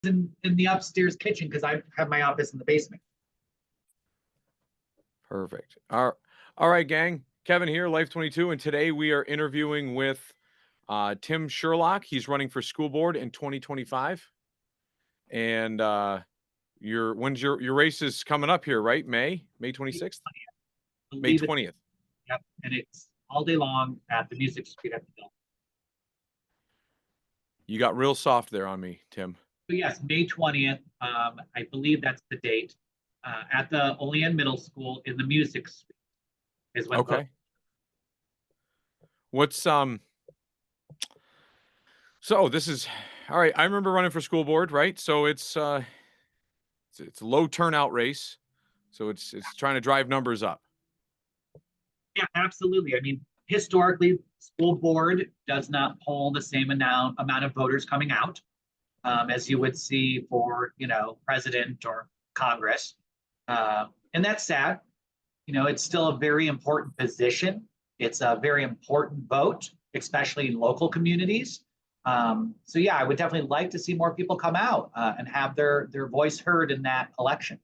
in the upstairs kitchen because I have my office in the basement. Perfect. All right, gang. Kevin here, Life22, and today we are interviewing with Tim Sherlock. He's running for school board in 2025. And when's your race is coming up here, right? May 26th? May 20th. Yep, and it's all day long at the Music Street at the Mill. You got real soft there on me, Tim. So yes, May 20th. I believe that's the date. At the Olean Middle School in the Music Suite is when. Okay. What's So this is all right. I remember running for school board, right? So it's a low turnout race, so it's trying to drive numbers up. Yeah, absolutely. I mean, historically, school board does not poll the same amount of voters coming out as you would see for president or Congress. And that's sad. It's still a very important position. It's a very important vote, especially in local communities. So yeah, I would definitely like to see more people come out and have their voice heard in that election.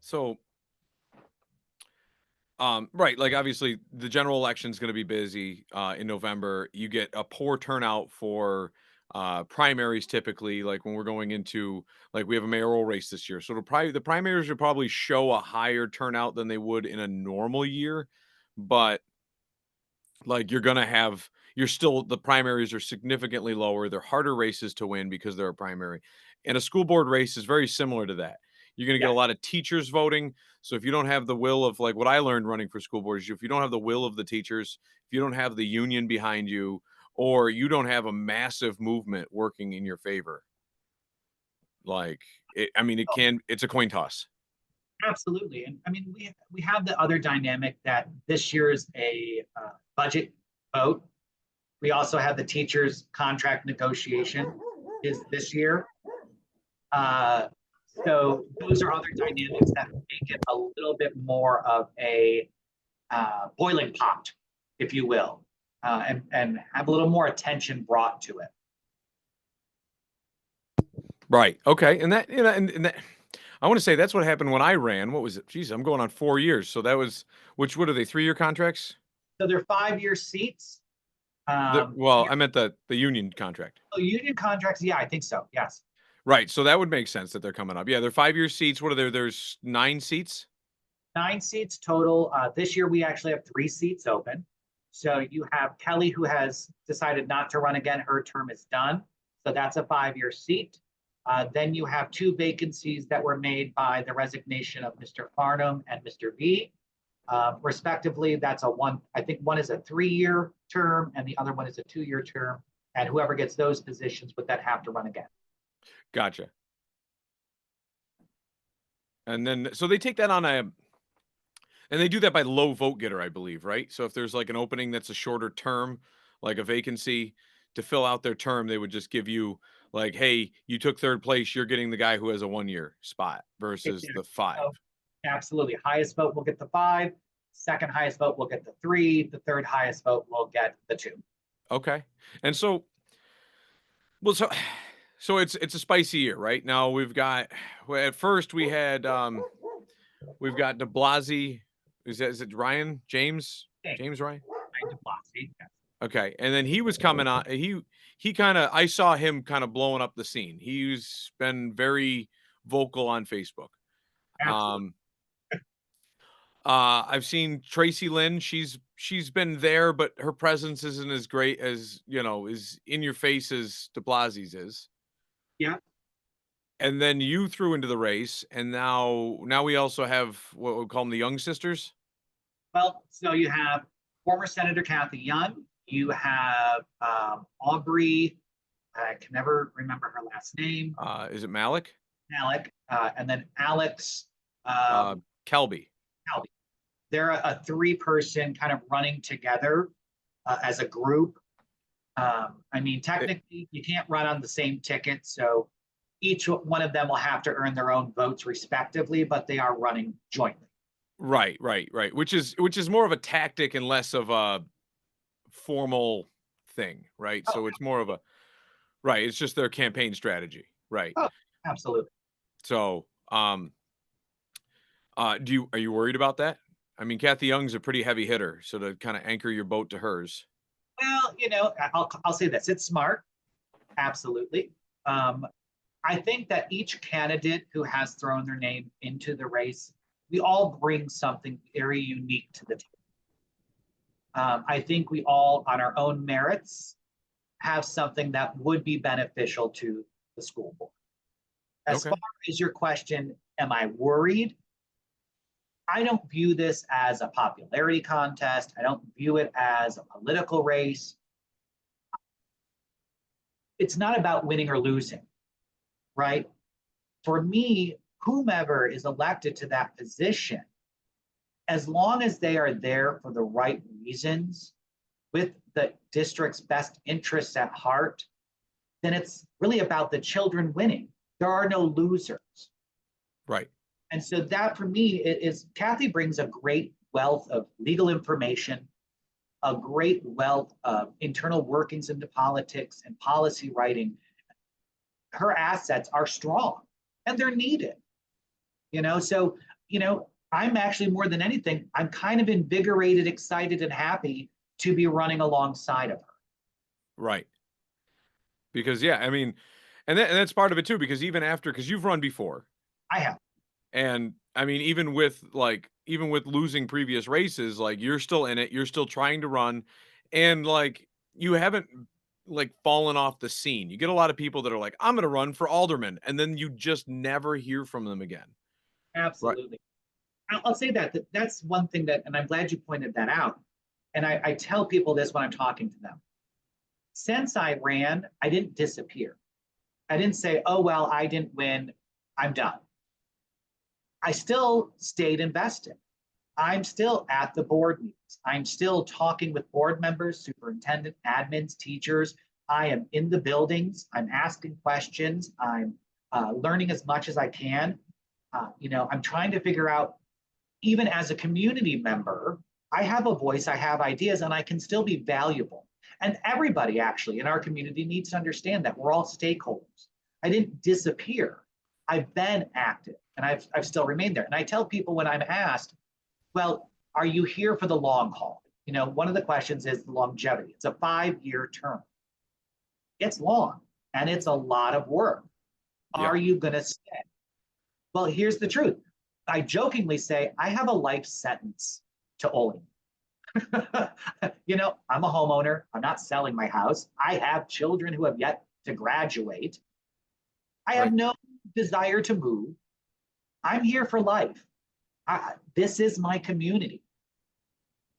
So, right, like obviously the general election is going to be busy in November. You get a poor turnout for primaries typically, like when we're going into, like, we have a mayoral race this year, so the primaries would probably show a higher turnout than they would in a normal year, but like you're still, the primaries are significantly lower. They're harder races to win because they're a primary, and a school board race is very similar to that. You're going to get a lot of teachers voting. So if you don't have the will of, like what I learned running for school boards, if you don't have the will of the teachers, if you don't have the union behind you, or you don't have a massive movement working in your favor, like it's a coin toss. Absolutely. And I mean, we have the other dynamic that this year's a budget vote. We also have the teachers contract negotiation is this year. So those are other dynamics that make it a little bit more of a boiling pot, if you will, and have a little more attention brought to it. Right. Okay. And that, and that, I want to say that's what happened when I ran. What was it? Geez, I'm going on 4 years. So that was, what are they, 3-year contracts? So they're 5-year seats. I meant the union contract. Oh, union contracts. Yeah, I think so. Yes. Right. So that would make sense that they're coming up. Yeah, they're 5-year seats. What are there? There's 9 seats? 9 seats total. This year, we actually have 3 seats open. So you have Kelly, who has decided not to run again. Her term is done. So that's a 5-year seat. Then you have 2 vacancies that were made by the resignation of Mr. Farnham and Mr. V. Respectively, I think one is a 3-year term and the other one is a 2-year term. And whoever gets those positions would then have to run again. Gotcha. And then, so they take that and they do that by low vote getter, I believe, right? So if there's like an opening that's a shorter term, like a vacancy, to fill out their term, they would just give you like, hey, you took 3rd place, you're getting the guy who has a 1-year spot versus the 5. So, absolutely. Highest vote will get the 5. Second highest vote will get the 3. The third highest vote will get the 2. Okay. And so, so it's a spicy year, right? Now at first we had, we've got de Blasio. Is it Ryan? James Ryan? Ryan de Blasio, yes. Okay. And then he was coming on. I saw him kind of blowing up the scene. He's been very vocal on Facebook. Absolutely. I've seen Tracy Lynn. She's been there, but her presence isn't as great as, is in your face as de Blasio's is. Yeah. And then you threw into the race, and now we also have what we call them, the Young Sisters. Well, so you have former Senator Kathy Young. You have Aubrey. I can never remember her last name. Is it Malik? Malik, and then Alex Kelby. They're a 3-person kind of running together as a group. I mean, technically, you can't run on the same ticket, so each one of them will have to earn their own votes respectively, but they are running jointly. Right. Which is more of a tactic and less of a formal thing, right? So it's more of a, right. It's just their campaign strategy. Right. Oh, absolutely. So, are you worried about that? I mean, Kathy Young's a pretty heavy hitter, so to kind of anchor your boat to hers. Well, I'll say this, it's smart, absolutely. Um, I think that each candidate who has thrown their name into the race, we all bring something very unique to the team. I think we all, on our own merits, have something that would be beneficial to the school board. As Okay. far as your question, am I worried? I don't view this as a popularity contest. I don't view it as a political race. It's not about winning or losing, right? For me, whomever is elected to that position, as long as they are there for the right reasons, with the district's best interests at heart, then it's really about the children winning. There are no losers. Right. And so that for me is Kathy brings a great wealth of legal information, a great wealth of internal workings into politics and policy writing. Her assets are strong and they're needed, so, I'm actually more than anything, I'm kind of invigorated, excited, and happy to be running alongside of her. Right. Because yeah, I mean, and that's part of it too. Because even after, because you've run before, I have. and I mean, even with losing previous races, like you're still in it, you're still trying to run, and like you haven't like fallen off the scene. You get a lot of people that are like, I'm going to run for alderman, and then you just never hear from them again. Right. Absolutely. I'll say that that's one thing that, and I'm glad you pointed that out. And I tell people this when I'm talking to them. Since I ran, I didn't disappear. I didn't say, oh, well, I didn't win. I'm done. I still stayed invested. I'm still at the board meetings. I'm still talking with board members, superintendent, admins, teachers. I am in the buildings. I'm asking questions. I'm learning as much as I can. I'm trying to figure out, even as a community member, I have a voice, I have ideas, and I can still be valuable. And everybody actually in our community needs to understand that we're all stakeholders. I didn't disappear. I've been active and I've still remained there. And I tell people when I'm asked, well, are you here for the long haul? One of the questions is the longevity. It's a 5-year term. It's long and it's a lot of work. Yeah. Are you going to stay? Well, here's the truth. I jokingly say I have a life sentence to Olean. I'm a homeowner. I'm not selling my house. I have children who have yet to graduate. I have Right. no desire to move. I'm here for life. This is my community.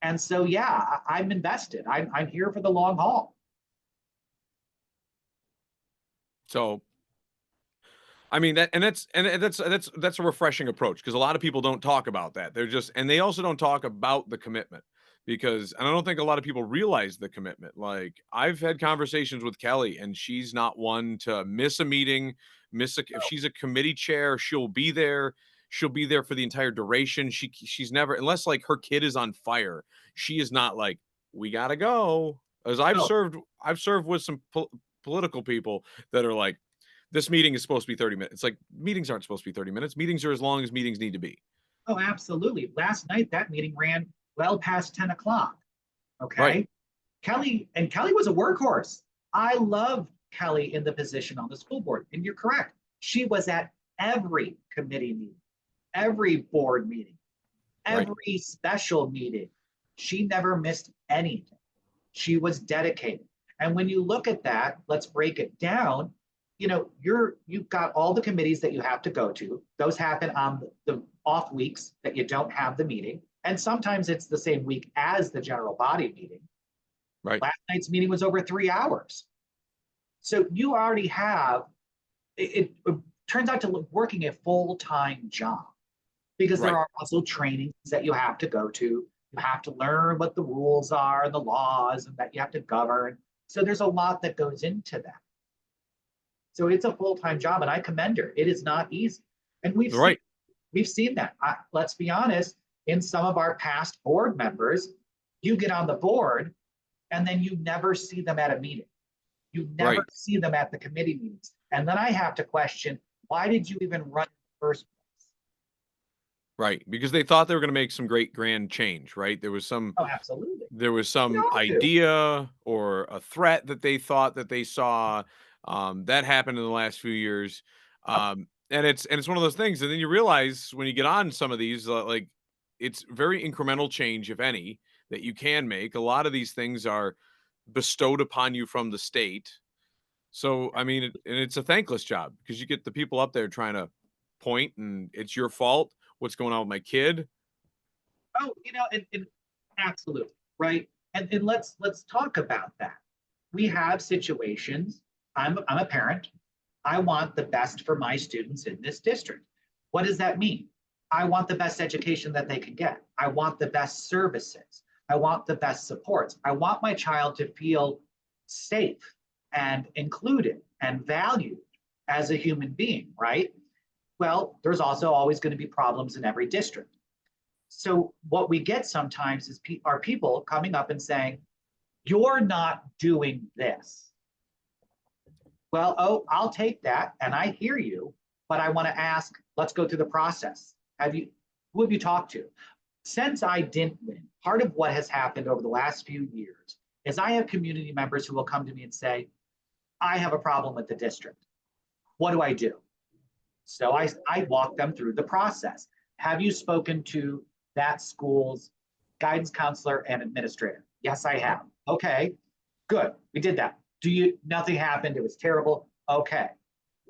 And so, yeah, I'm invested. I'm here for the long haul. So I mean that's a refreshing approach because a lot of people don't talk about that. They're just and they also don't talk about the commitment because and I don't think a lot of people realize the commitment. Like I've had conversations with Kelly and she's not one to miss a meeting, if she's a committee chair, she'll be there. She'll be there for the entire duration. She's never unless like her kid is on fire. She is not like we got to go. As Oh, I've served with some political people that are like this meeting is supposed to be 30 minutes. It's like meetings aren't supposed to be 30 minutes. Meetings are as long as meetings need to be. oh, absolutely. Last night, that meeting ran well past 10 o'clock. Right. Okay. Kelly was a workhorse. I love Kelly in the position on the school board. And you're correct. She was at every committee meeting, every board meeting, Right. every special meeting. She never missed anything. She was dedicated. And when you look at that, let's break it down. You've got all the committees that you have to go to. Those happen on the off weeks that you don't have the meeting. And sometimes it's the same week as the general body meeting. Right. Last night's meeting was over 3 hours. So you already have, it turns out to working a full-time job because there Right. are also trainings that you have to go to. You have to learn what the rules are and the laws and that you have to govern. So there's a lot that goes into that. So it's a full-time job and I commend her. It is not easy. And Right. we've seen that. Let's be honest, in some of our past board members, you get on the board and then you never see them at a meeting. You never Right. see them at the committee meetings. And then I have to question, why did you even run in the first place? Right, because they thought they were going to make some great grand change, right? Oh, absolutely. There was We some all do. idea or a threat that they thought that they saw, that happened in the last few years. Yep. And it's one of those things, and then you realize when you get on some of these, like, it's very incremental change, if any, that you can make. A lot of these things are bestowed upon you from the state. So, I mean, and it's a thankless job because you get the people up there trying to point, and it's your fault. What's going on with my kid? Oh, and absolutely, right? And let's talk about that. We have situations. I'm a parent. I want the best for my students in this district. What does that mean? I want the best education that they can get. I want the best services. I want the best supports. I want my child to feel safe and included and valued as a human being, right? Well, there's also always going to be problems in every district. So what we get sometimes is are people coming up and saying, "You're not doing this." Well, oh, I'll take that, and I hear you, but I want to ask, let's go through the process. Who have you talked to? Since I didn't win, part of what has happened over the last few years is I have community members who will come to me and say, I have a problem with the district. What do I do? So I walk them through the process. Have you spoken to that school's guidance counselor and administrator? Yes, I have. Okay, good. We did that. Nothing happened. It was terrible. Okay.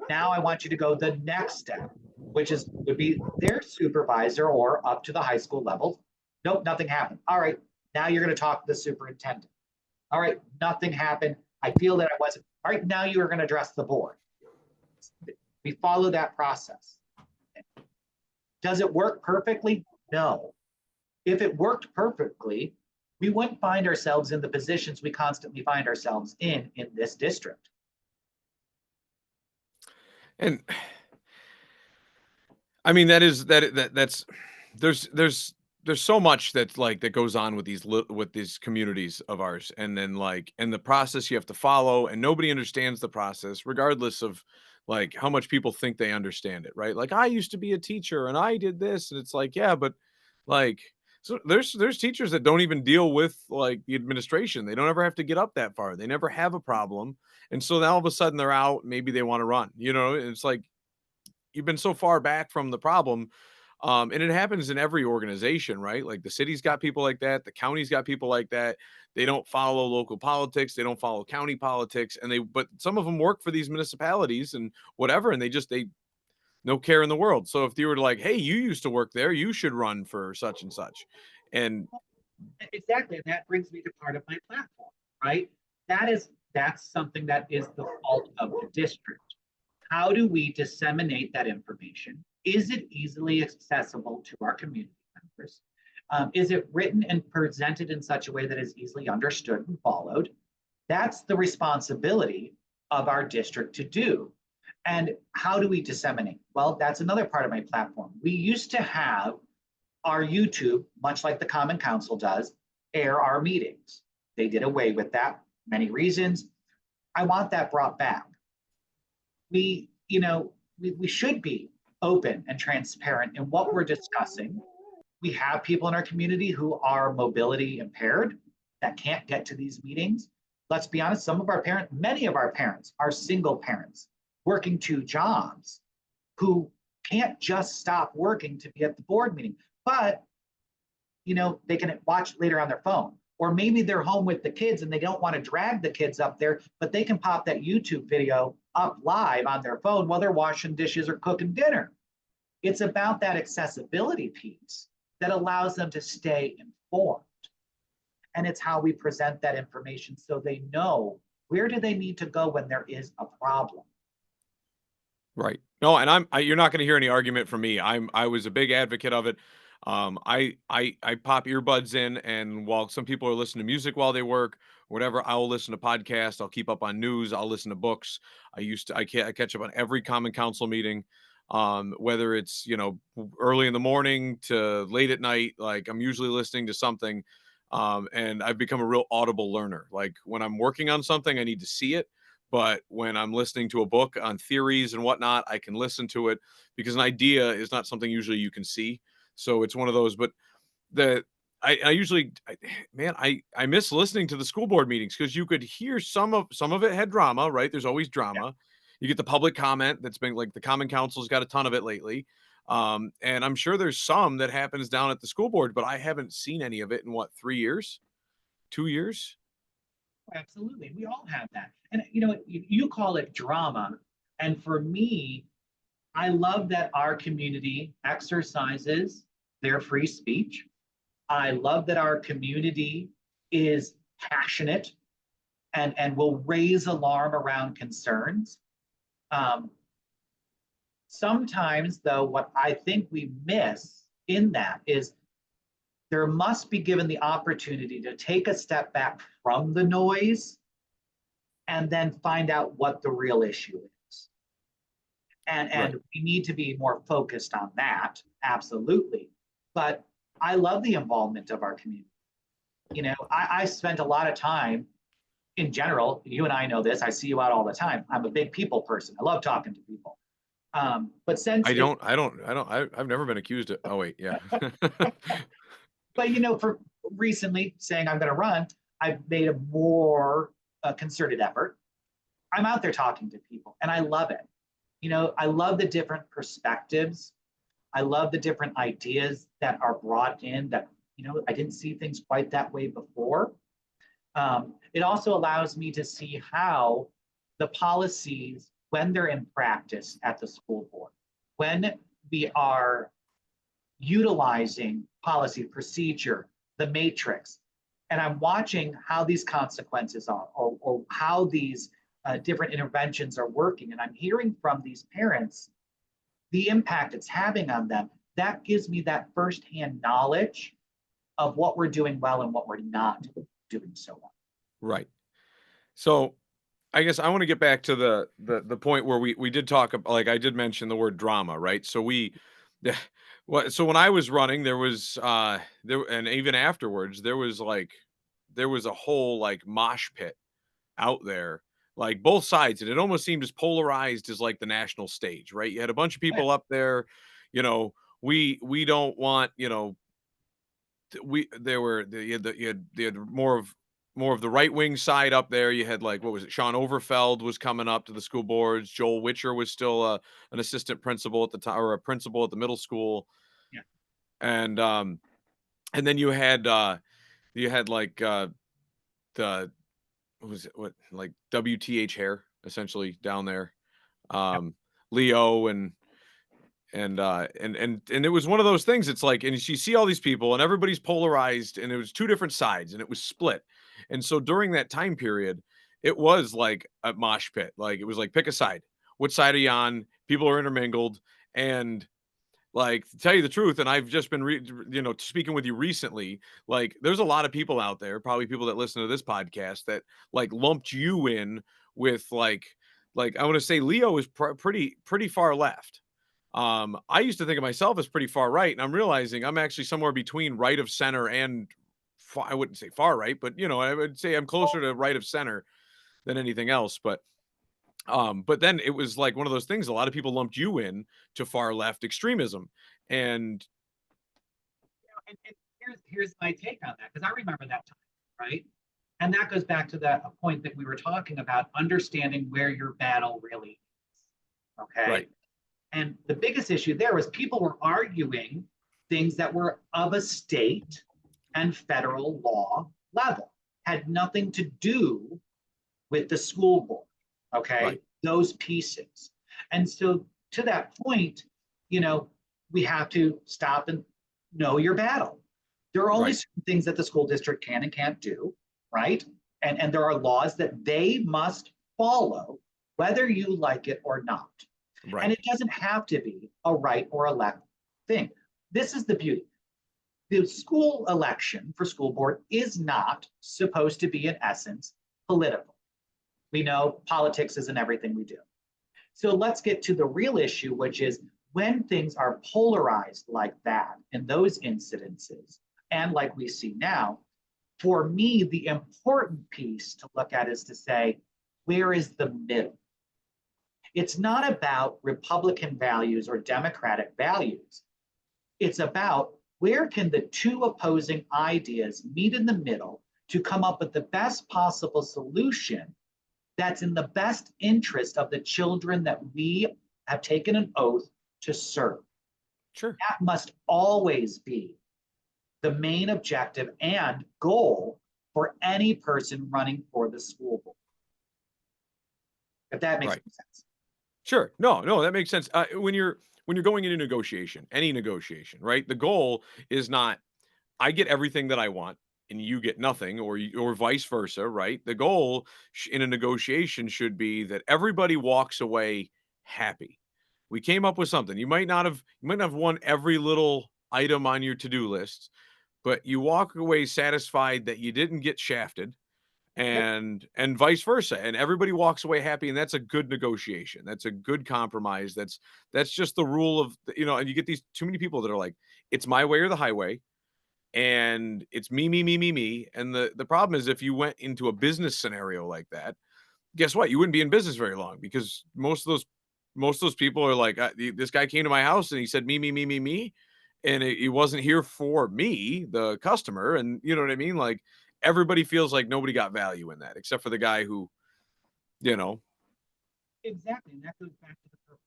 Now I want you to go the next step, which would be their supervisor or up to the high school level. Nope, nothing happened. All right. Now you're going to talk to the superintendent. All right. Nothing happened. I feel that I wasn't. All right. Now you are going to address the board. We follow that process. Does it work perfectly? No. If it worked perfectly, we wouldn't find ourselves in the positions we constantly find ourselves in this district. And I mean, that's there's so much that's like that goes on with these communities of ours, and then like and the process you have to follow, and nobody understands the process, regardless of like how much people think they understand it, right? Like I used to be a teacher and I did this, and it's like, yeah, but like so there's teachers that don't even deal with like the administration. They don't ever have to get up that far. They never have a problem. And so now all of a sudden they're out, maybe they want to run, it's like you've been so far back from the problem. And it happens in every organization, right? Like the city's got people like that, the county's got people like that. They don't follow local politics, they don't follow county politics, but some of them work for these municipalities and whatever, and they no care in the world. So if you were to like, hey, you used to work there, you should run for such and such. And Exactly. And that brings me to part of my platform, right? That's something that is the fault of the district. How do we disseminate that information? Is it easily accessible to our community members? Is it written and presented in such a way that is easily understood and followed? That's the responsibility of our district to do. And how do we disseminate? Well, that's another part of my platform. We used to have our YouTube, much like the Common Council does, air our meetings. They did away with that, many reasons. I want that brought back. We should be open and transparent in what we're discussing. We have people in our community who are mobility impaired that can't get to these meetings. Let's be honest, many of our parents are single parents working 2 jobs who can't just stop working to be at the board meeting, but they can watch later on their phone. Or maybe they're home with the kids and they don't want to drag the kids up there, but they can pop that YouTube video up live on their phone while they're washing dishes or cooking dinner. It's about that accessibility piece that allows them to stay informed. And it's how we present that information so they know where do they need to go when there is a problem. right. No, and you're not going to hear any argument from me. I was a big advocate of it. I pop earbuds in, and while some people are listening to music while they work, whatever, I will listen to podcasts. I'll keep up on news. I'll listen to books. I catch up on every common council meeting, whether it's, early in the morning to late at night, like I'm usually listening to something. And I've become a real audible learner. Like when I'm working on something, I need to see it. But when I'm listening to a book on theories and whatnot, I can listen to it because an idea is not something usually you can see. So it's one of those. But the I usually man, I miss listening to the school board meetings because you could hear some of it had drama, right? There's always Yeah, drama. You get the public comment that's been like the Common Council's got a ton of it lately. And I'm sure there's some that happens down at the school board, but I haven't seen any of it in what, 3 years, 2 years? absolutely. We all have that. And you call it drama. And for me, I love that our community exercises their free speech. I love that our community is passionate and will raise alarm around concerns. Um, Sometimes, though, what I think we miss in that is there must be given the opportunity to take a step back from the noise and then find out what the real issue is. And Right. we need to be more focused on that, absolutely. But I love the involvement of our community. I spent a lot of time in general. You and I know this. I see you out all the time. I'm a big people person. I love talking to people. But since it, I've never been accused of, oh wait, yeah. but for recently saying I'm going to run, I've made a more concerted effort. I'm out there talking to people, and I love it. I love the different perspectives. I love the different ideas that are brought in that, I didn't see things quite that way before. It also allows me to see how the policies, when they're in practice at the school board, when we are utilizing policy, procedure, the matrix, and I'm watching how these consequences are, or how these different interventions are working, and I'm hearing from these parents the impact it's having on them. That gives me that firsthand knowledge of what we're doing well and what we're not doing so well. Right. So I guess I want to get back to the point where we did talk about, like I did mention the word drama, right? So so when I was running, there was there, and even afterwards, there was a whole like mosh pit out there, like both sides, and it almost seemed as polarized as like the national stage, right? You had a bunch of Yeah, people up there, you know, we don't want, we there were you had more of the right wing side up there. You had like, what was it? Sean Overfeld was coming up to the school boards. Joel Witcher was still an assistant principal at the time, or a principal at the middle school. yeah, And and then you had like the what was it, what, like WTH hair essentially down there. yeah. Um Leo and it was one of those things. It's like, and you see all these people and everybody's polarized, and it was two different sides and it was split. And so during that time period, it was like a mosh pit. Like it was like, pick a side. What side are you on? People are intermingled. And like, to tell you the truth, and I've just been speaking with you recently, like there's a lot of people out there, probably people that listen to this podcast, that like lumped you in with like I want to say Leo is pretty far left. I used to think of myself as pretty far right, and I'm realizing I'm actually somewhere between right of center and I wouldn't say far right, but I would say I'm closer to right of center than anything else. But then it was like one of those things. A lot of people lumped you in to far left extremism, and And here's my take on that, because I remember that time, right? And that goes back to that point that we were talking about, understanding where your battle really is. Okay. right, And the biggest issue there was people were arguing things that were of a state and federal law level, had nothing to do with the school board. Okay. right, Those pieces. And so to that point, you know, we have to stop and know your battle. There are only right, certain things that the school district can and can't do, right? And there are laws that they must follow, whether you like it or not. And right, it doesn't have to be a right or a left thing. This is the beauty. The school election for school board is not supposed to be, in essence, political. We know politics isn't everything we do. So let's get to the real issue, which is when things are polarized like that in those incidences, and like we see now, for me, the important piece to look at is to say, where is the middle? It's not about Republican values or Democratic values. It's about where can the two opposing ideas meet in the middle to come up with the best possible solution that's in the best interest of the children that we have taken an oath to serve. Sure. That must always be the main objective and goal for any person running for the school board. If that makes Right. sense. Sure. No, that makes sense. When you're going into negotiation, any negotiation, right? The goal is not I get everything that I want and you get nothing, or vice versa, right? The goal in a negotiation should be that everybody walks away happy. We came up with something. You might not have won every little item on your to-do list, but you walk away satisfied that you didn't get shafted, Yep. and vice versa, and everybody walks away happy, and that's a good negotiation. That's a good compromise. That's just the rule of, and you get these too many people that are like, it's my way or the highway, and it's me, me, me, me, me. And the problem is, if you went into a business scenario like that, guess what? You wouldn't be in business very long, because most of those people are like, this guy came to my house and he said me, me, me, me, me, and he wasn't here for me, the customer. And you know what I mean? Like, everybody feels like nobody got value in that, except for the guy who, you know, Exactly. And that goes back to the purpose.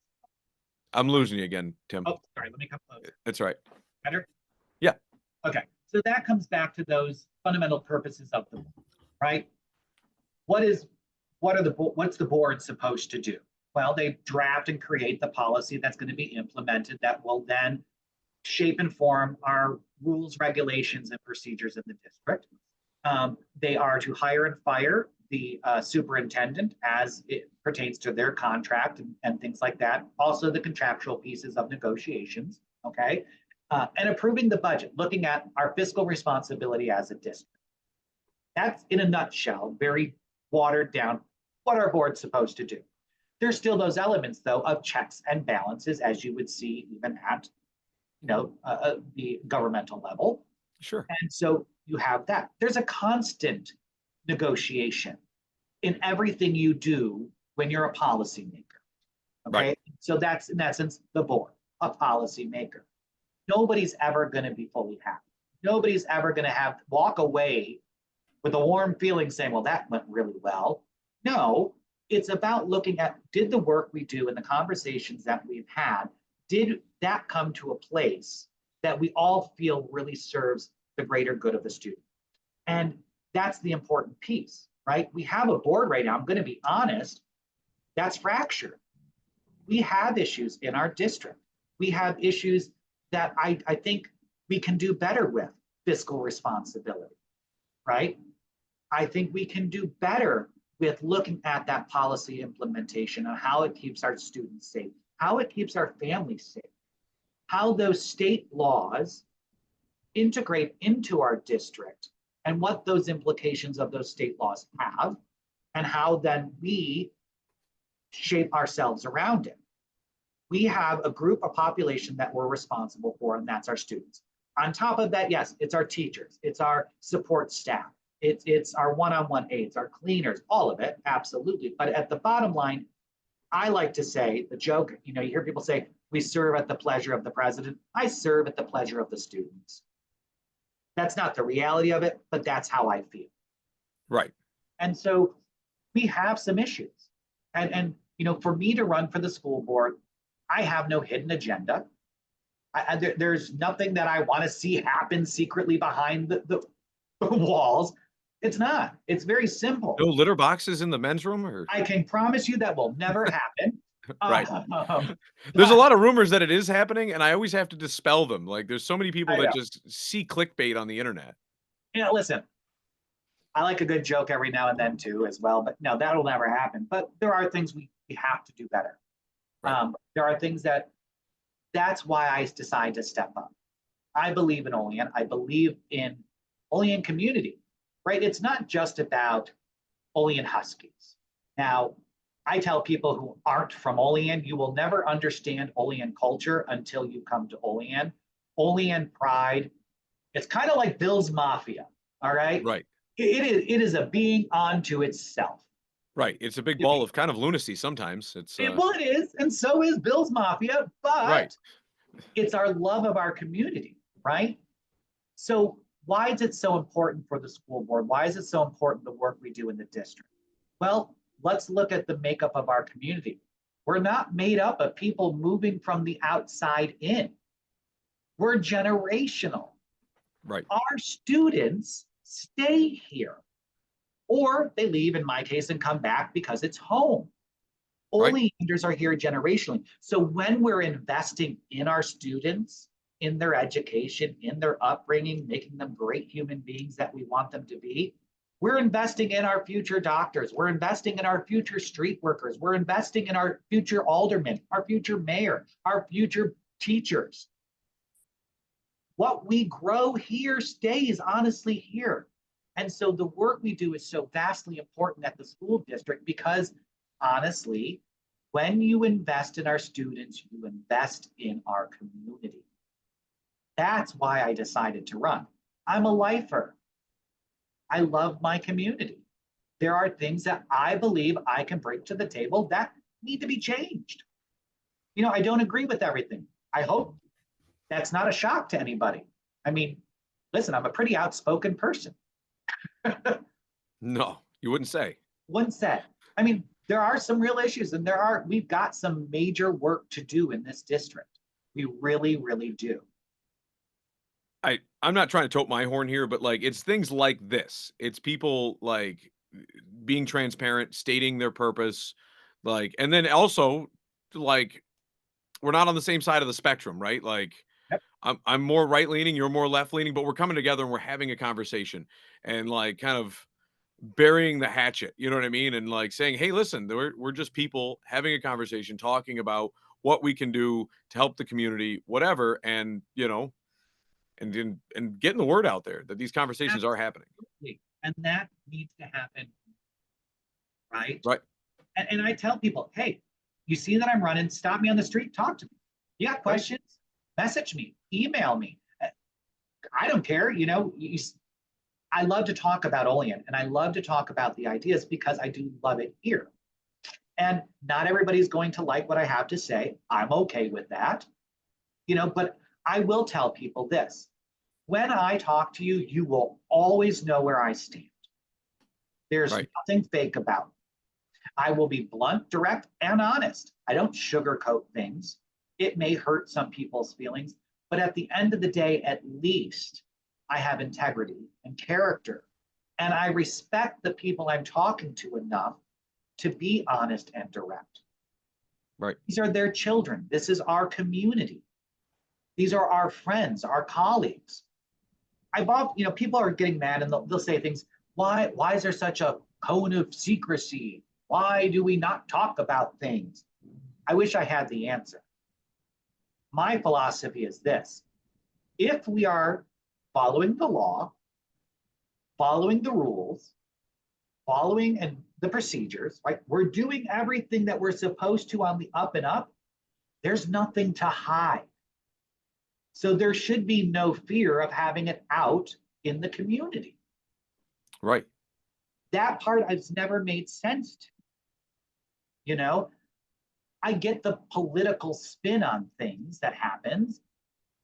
I'm losing you again, Tim. Oh, sorry. Let me come closer. That's right. Better? Yeah. Okay. So that comes back to those fundamental purposes of the board, right? What's the board supposed to do? Well, they draft and create the policy that's going to be implemented that will then shape and form our rules, regulations, and procedures in the district. They are to hire and fire the superintendent as it pertains to their contract and things like that. Also, the contractual pieces of negotiations, okay? And approving the budget, looking at our fiscal responsibility as a district. That's, in a nutshell, very watered down, what our board's supposed to do. There's still those elements, though, of checks and balances, as you would see even at the governmental level. Sure. And so you have that. There's a constant negotiation in everything you do when you're a policymaker. Okay. Right. So that's, in essence, the board, a policymaker. Nobody's ever going to be fully happy. Nobody's ever going to walk away with a warm feeling saying, well, that went really well. No, it's about looking at, did the work we do and the conversations that we've had, did that come to a place that we all feel really serves the greater good of the student? And that's the important piece, right? We have a board right now, I'm going to be honest, that's fractured. We have issues in our district. We have issues that I think we can do better with fiscal responsibility, right? I think we can do better with looking at that policy implementation on how it keeps our students safe, how it keeps our families safe, how those state laws integrate into our district and what those implications of those state laws have, and how then we shape ourselves around it. We have a group of population that we're responsible for, and that's our students. On top of that, yes, it's our teachers, it's our support staff, it's our one-on-one aides, our cleaners, all of it, absolutely. But at the bottom line, I like to say, the joke, you hear people say, we serve at the pleasure of the president. I serve at the pleasure of the students. That's not the reality of it, but that's how I feel. Right. And so we have some issues. And for me to run for the school board, I have no hidden agenda. There's nothing that I want to see happen secretly behind the walls. It's not. It's very simple. No litter boxes in the men's room, or I can promise you that will never happen. right. There's a lot of rumors that it is happening, and I always have to dispel them. Like, there's so many people that just see clickbait on the internet. Listen, I like a good joke every now and then too, as well. But no, that'll never happen. But there are things we have to do better. Right. There are things that's why I decide to step up. I believe in Olean. I believe in Olean community, right? It's not just about Olean Huskies. Now, I tell people who aren't from Olean, you will never understand Olean culture until you come to Olean. Olean pride, it's kind of like Bill's Mafia, all right? Right. It is a being unto itself. Right. It's a big to ball be. of kind of lunacy sometimes. It's Well, it is, and so is Bill's Mafia, right. but it's our love of our community, right? So why is it so important for the school board? Why is it so important the work we do in the district? Well, let's look at the makeup of our community. We're not made up of people moving from the outside in. We're generational. Right. Our students stay here, or they leave, in my case, and come back because it's home. Right. Oleanders are here generationally. So when we're investing in our students, in their education, in their upbringing, making them great human beings that we want them to be, we're investing in our future doctors. We're investing in our future street workers. We're investing in our future aldermen, our future mayor, our future teachers. What we grow here stays honestly here. And so the work we do is so vastly important at the school district because honestly, when you invest in our students, you invest in our community. That's why I decided to run. I'm a lifer. I love my community. There are things that I believe I can bring to the table that need to be changed. You know, I don't agree with everything. I hope that's not a shock to anybody. I mean, listen, I'm a pretty outspoken person. No, you wouldn't say. One set. I mean, there are some real issues and we've got some major work to do in this district. We really, really do. I'm not trying to tote my horn here, but like it's things like this. It's people like being transparent, stating their purpose, like, and then also like we're not on the same side of the spectrum, right? Like Yep. I'm more right leaning, you're more left leaning, but we're coming together and we're having a conversation and like kind of burying the hatchet, you know what I mean? And like saying, hey, listen, we're just people having a conversation, talking about what we can do to help the community, whatever, and you know, and getting the word out there that these conversations are happening. Absolutely. And that needs to happen, right? Right. And I tell people, hey, you see that I'm running, stop me on the street, talk to me. You got Right. questions? Message me, email me. I don't care. You know, I love to talk about Olean and I love to talk about the ideas because I do love it here. And not everybody's going to like what I have to say. I'm okay with that. You know, but I will tell people this. When I talk to you, you will always know where I stand. There's Right. nothing fake about it. I will be blunt, direct, and honest. I don't sugarcoat things. It may hurt some people's feelings, but at the end of the day, at least I have integrity and character. And I respect the people I'm talking to enough to be honest and direct. Right. These are their children. This is our community. These are our friends, our colleagues. You know, people are getting mad and they'll say things. Why is there such a cone of secrecy? Why do we not talk about things? I wish I had the answer. My philosophy is this. If we are following the law, following the rules, following and the procedures, right? We're doing everything that we're supposed to on the up and up. There's nothing to hide. So there should be no fear of having it out in the community. Right. That part has never made sense to me. You know, I get the political spin on things that happens.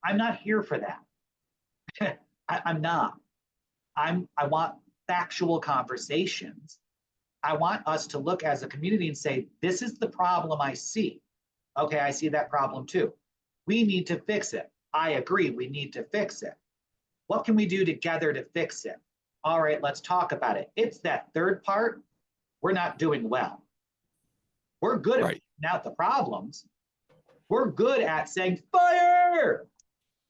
I'm not here for that. I'm not. I want factual conversations. I want us to look as a community and say, this is the problem I see. Okay, I see that problem too. We need to fix it. I agree, we need to fix it. What can we do together to fix it? All right, let's talk about it. It's that third part, we're not doing well. We're good at Right. figuring out the problems. We're good at saying fire,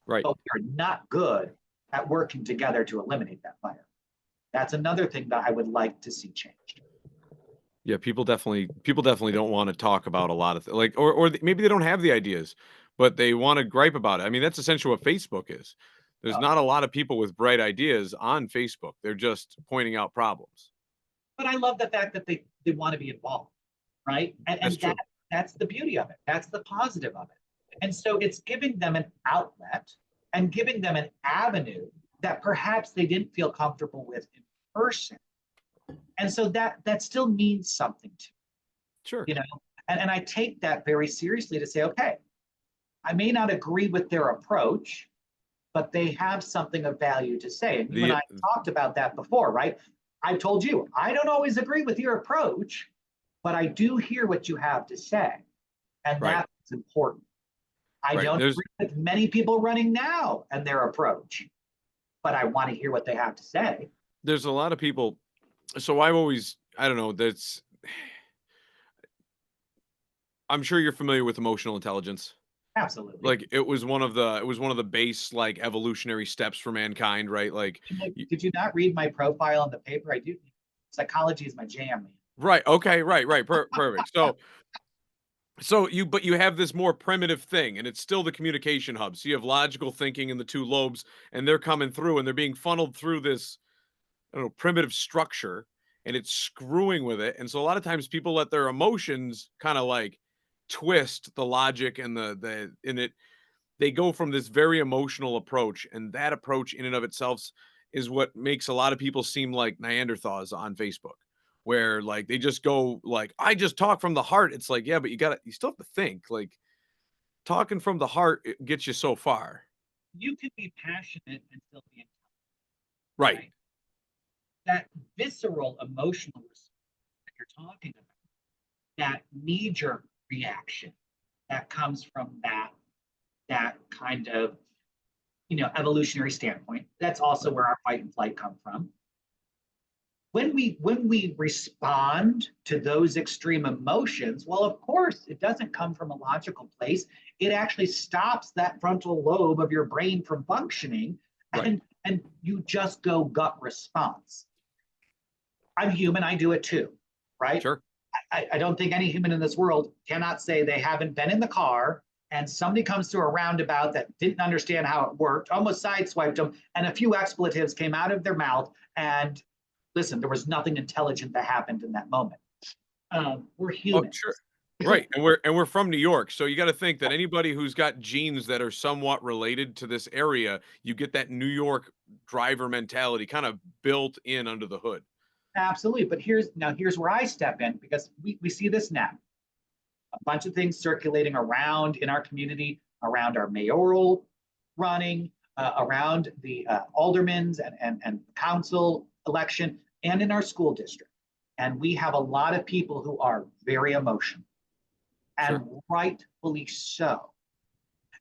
Right. but we're not good at working together to eliminate that fire. That's another thing that I would like to see changed. Yeah, people definitely don't want to talk about a lot of like or maybe they don't have the ideas, but they want to gripe about it. I mean, that's essentially what Facebook is. There's not a lot of people with bright ideas on Facebook. They're just pointing out problems. But I love the fact that they want to be involved, right? That's true. That's the beauty of it. That's the positive of it. And so it's giving them an outlet and giving them an avenue that perhaps they didn't feel comfortable with in person. And so that still means something to Sure. me, you know, and I take that very seriously to say, okay, I may not agree with their approach, but they have something of value to say. And you and The I talked about that before, right? I told you, I don't always agree with your approach, but I do hear what you have to say. And right, that's important. I right. don't There's agree with many people running now and their approach, but I want to hear what they have to say. there's a lot of people. So I've always, I don't know, that's I'm sure you're familiar with emotional intelligence. Absolutely. Like it was one of the base like evolutionary steps for mankind, right? Like y- Did you not read my profile in the paper? I do. Psychology is my jam, man. right, okay, right, perfect. So you but you have this more primitive thing and it's still the communication hub. So you have logical thinking in the two lobes and they're coming through and they're being funneled through this, I don't know, primitive structure and it's screwing with it. And so a lot of times people let their emotions kind of like twist the logic and the in it they go from this very emotional approach and that approach in and of itself is what makes a lot of people seem like Neanderthals on Facebook where like they just go like I just talk from the heart. It's like yeah, but you still have to think like talking from the heart it gets you so far. You can be passionate and still be intelligent, Right. right? That visceral emotional response that you're talking about, that knee-jerk reaction that comes from that kind of evolutionary standpoint. That's also where our fight and flight come from. When we respond to those extreme emotions, well, of course, it doesn't come from a logical place. It actually stops that frontal lobe of your brain from functioning, Right. and you just go gut response. I'm human, I do it too, right? Sure. I don't think any human in this world cannot say they haven't been in the car and somebody comes through a roundabout that didn't understand how it worked, almost sideswiped them, and a few expletives came out of their mouth. And listen, there was nothing intelligent that happened in that moment. We're Oh, humans. sure. Right. And we're from New York. So you got to think that anybody who's got genes that are somewhat related to this area, you get that New York driver mentality kind of built in under the hood. Absolutely. But here's where I step in because we see this now. A bunch of things circulating around in our community, around our mayoral running, around the aldermen's and council election, and in our school district. And we have a lot of people who are very emotional, and Sure. rightfully so.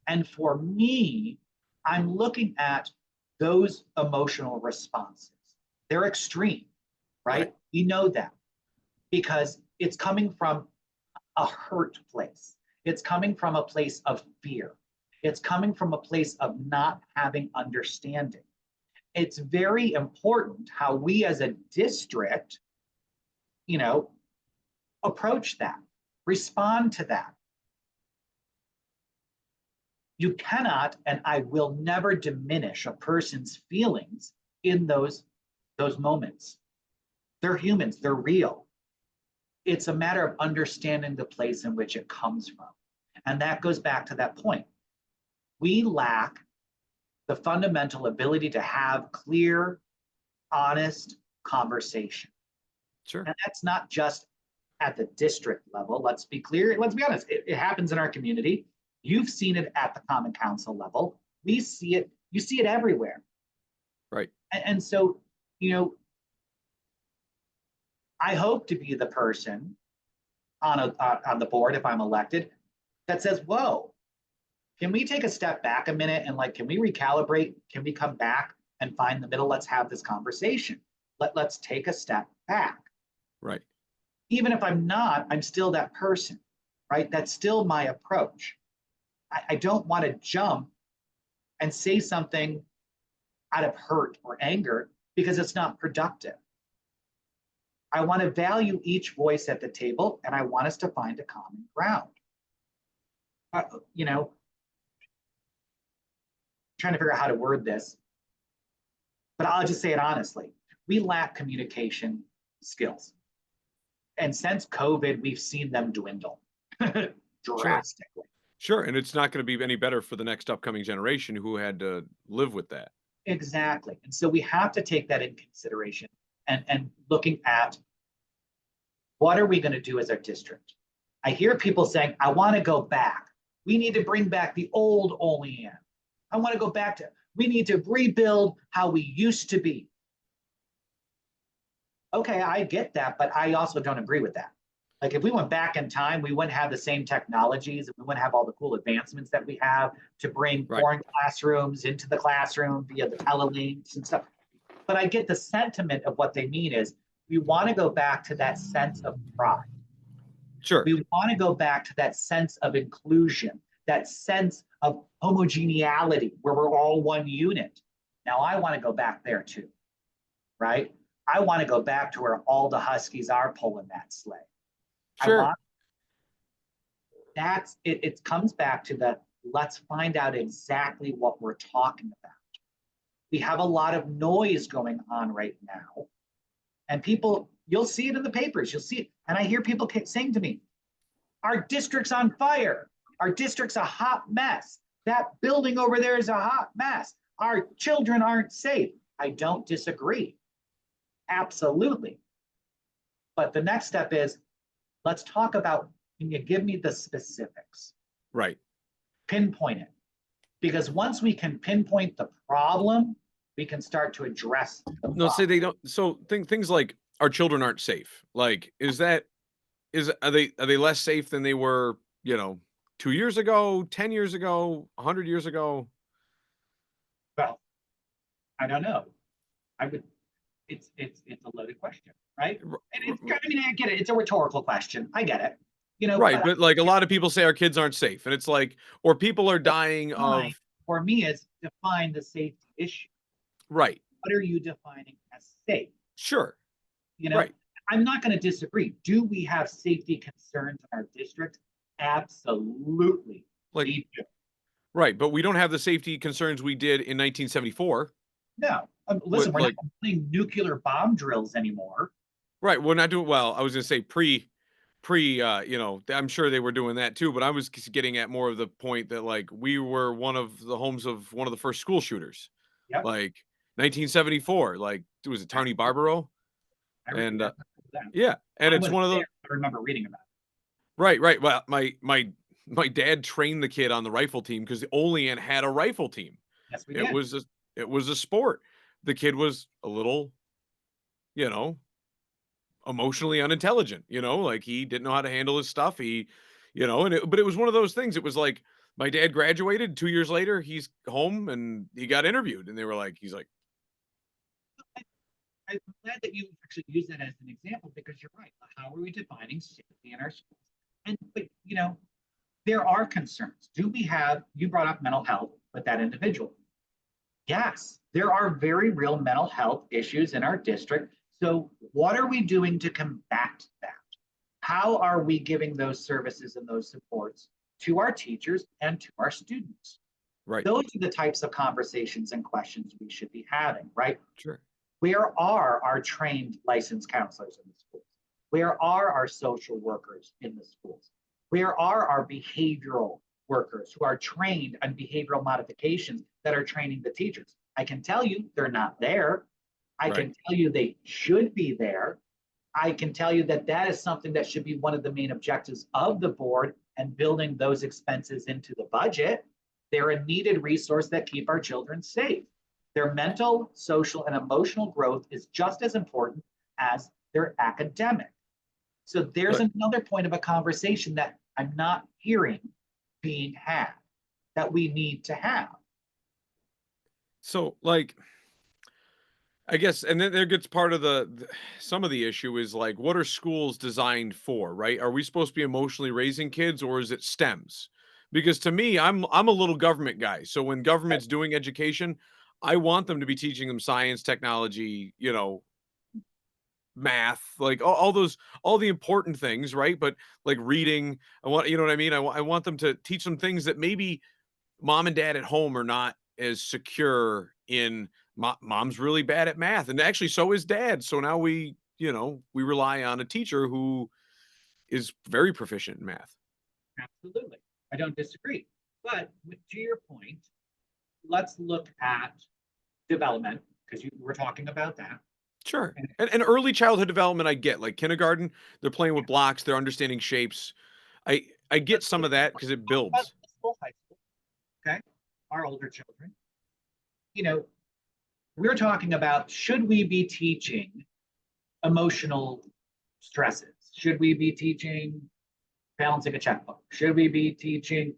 And for me, I'm looking at those emotional responses. They're extreme, Right. right? We know that because it's coming from a hurt place. It's coming from a place of fear. It's coming from a place of not having understanding. It's very important how we as a district, you know, approach that, respond to that. You cannot, and I will never diminish a person's feelings in those moments. They're humans, they're real. It's a matter of understanding the place in which it comes from. And that goes back to that point. We lack the fundamental ability to have clear, honest conversation. Sure. And that's not just at the district level. Let's be clear. Let's be honest. It happens in our community. You've seen it at the Common Council level. We see it. You see it everywhere. Right. And so, you know, I hope to be the person on the board if I'm elected that says, "Whoa, can we take a step back a minute and like, can we recalibrate? Can we come back and find the middle? Let's have this conversation. Let's take a step back." Right. Even if I'm not, I'm still that person, right? That's still my approach. I don't want to jump and say something out of hurt or anger because it's not productive. I want to value each voice at the table and I want us to find a common ground. Uh, you know, trying to figure out how to word this, but I'll just say it honestly. We lack communication skills. And since COVID, we've seen them dwindle Sure. drastically. Sure. And it's not going to be any better for the next upcoming generation who had to live with that. Exactly. And so we have to take that in consideration and looking at What are we going to do as our district? I hear people saying, I want to go back. We need to bring back the old Olean. I want to go back to, we need to rebuild how we used to be. Okay, I get that, but I also don't agree with that. Like if we went back in time, we wouldn't have the same technologies and we wouldn't have all the cool advancements that we have to bring foreign classrooms into the classroom via the telelinks and stuff. But I get the sentiment of what they mean is we want to go back to that sense of pride. Sure. We want to go back to that sense of inclusion, that sense of homogeneity where we're all one unit. Now I want to go back there too, right? I want to go back to where all the Huskies are pulling that sleigh. Sure. That's it. It comes back to the let's find out exactly what we're talking about. We have a lot of noise going on right now. And people, you'll see it in the papers, you'll see it. And I hear people saying to me, our district's on fire. Our district's a hot mess. That building over there is a hot mess. Our children aren't safe. I don't disagree. Absolutely. But the next step is, let's talk about, can you give me the specifics? Right. Pinpoint it. Because once we can pinpoint the problem, we can start to address the problem. No, say they don't. So things like our children aren't safe. Like, are they less safe than they were, 2 years ago, 10 years ago, 100 years ago? Well, I don't know. It's a loaded question, right? And I get it. It's a rhetorical question. I get it. Right, but like a lot of people say our kids aren't safe, and it's like, or people are dying of. For me, is define the safety issue. Right. What are you defining as safe? Sure. Right. I'm not going to disagree. Do we have safety concerns in our district? Absolutely. Like, right, but we don't have the safety concerns we did in 1974. No, listen, we're not playing nuclear bomb drills anymore. Right, we're not doing well. I was going to say pre, I'm sure they were doing that too, but I was getting at more of the point that like we were one of the homes of one of the first school shooters. Yep. Like 1974, like it was Tony Barbaro. And yeah, and it's one of those I remember reading about it. Right. Well, my dad trained the kid on the rifle team because the Olean had a rifle team. Yes, we did. It was a sport. The kid was a little, emotionally unintelligent, like he didn't know how to handle his stuff. He, but it was one of those things. It was like my dad graduated 2 years later. He's home and he got interviewed and he's like, I'm glad that you actually use that as an example because you're right. How are we defining safety in our schools? But there are concerns. You brought up mental health with that individual. Yes, there are very real mental health issues in our district. So what are we doing to combat that? How are we giving those services and those supports to our teachers and to our students? Right. Those are the types of conversations and questions we should be having, right? Sure. Where are our trained licensed counselors in the schools? Where are our social workers in the schools? Where are our behavioral workers who are trained on behavioral modifications that are training the teachers? I can tell you they're not there. I can tell you they should be there. I can tell you that is something that should be one of the main objectives of the board and building those expenses into the budget. They're a needed resource that keep our children safe. Their mental, social, and emotional growth is just as important as their academic. So there's another point of a conversation that I'm not hearing being had that we need to have. So like, I guess, and then there gets part of some of the issue is like, what are schools designed for, right? Are we supposed to be emotionally raising kids or is it STEMs? Because to me, I'm a little government guy. So when government's doing education, I want them to be teaching them science, technology, math, like all the important things, right? But like reading, what I mean? I want them to teach them things that maybe mom and dad at home are not as secure in. Mom's really bad at math, and actually so is dad. So now we rely on a teacher who is very proficient in math. Absolutely. I don't disagree. But to your point, let's look at development, because you were talking about that. Sure. And early childhood development, I get, like kindergarten, they're playing with blocks, they're understanding shapes. I get Let's some of that because it talk about builds. high school, okay? Our older children. You know, we're talking about, should we be teaching emotional stresses? Should we be teaching balancing a checkbook? Should we be teaching?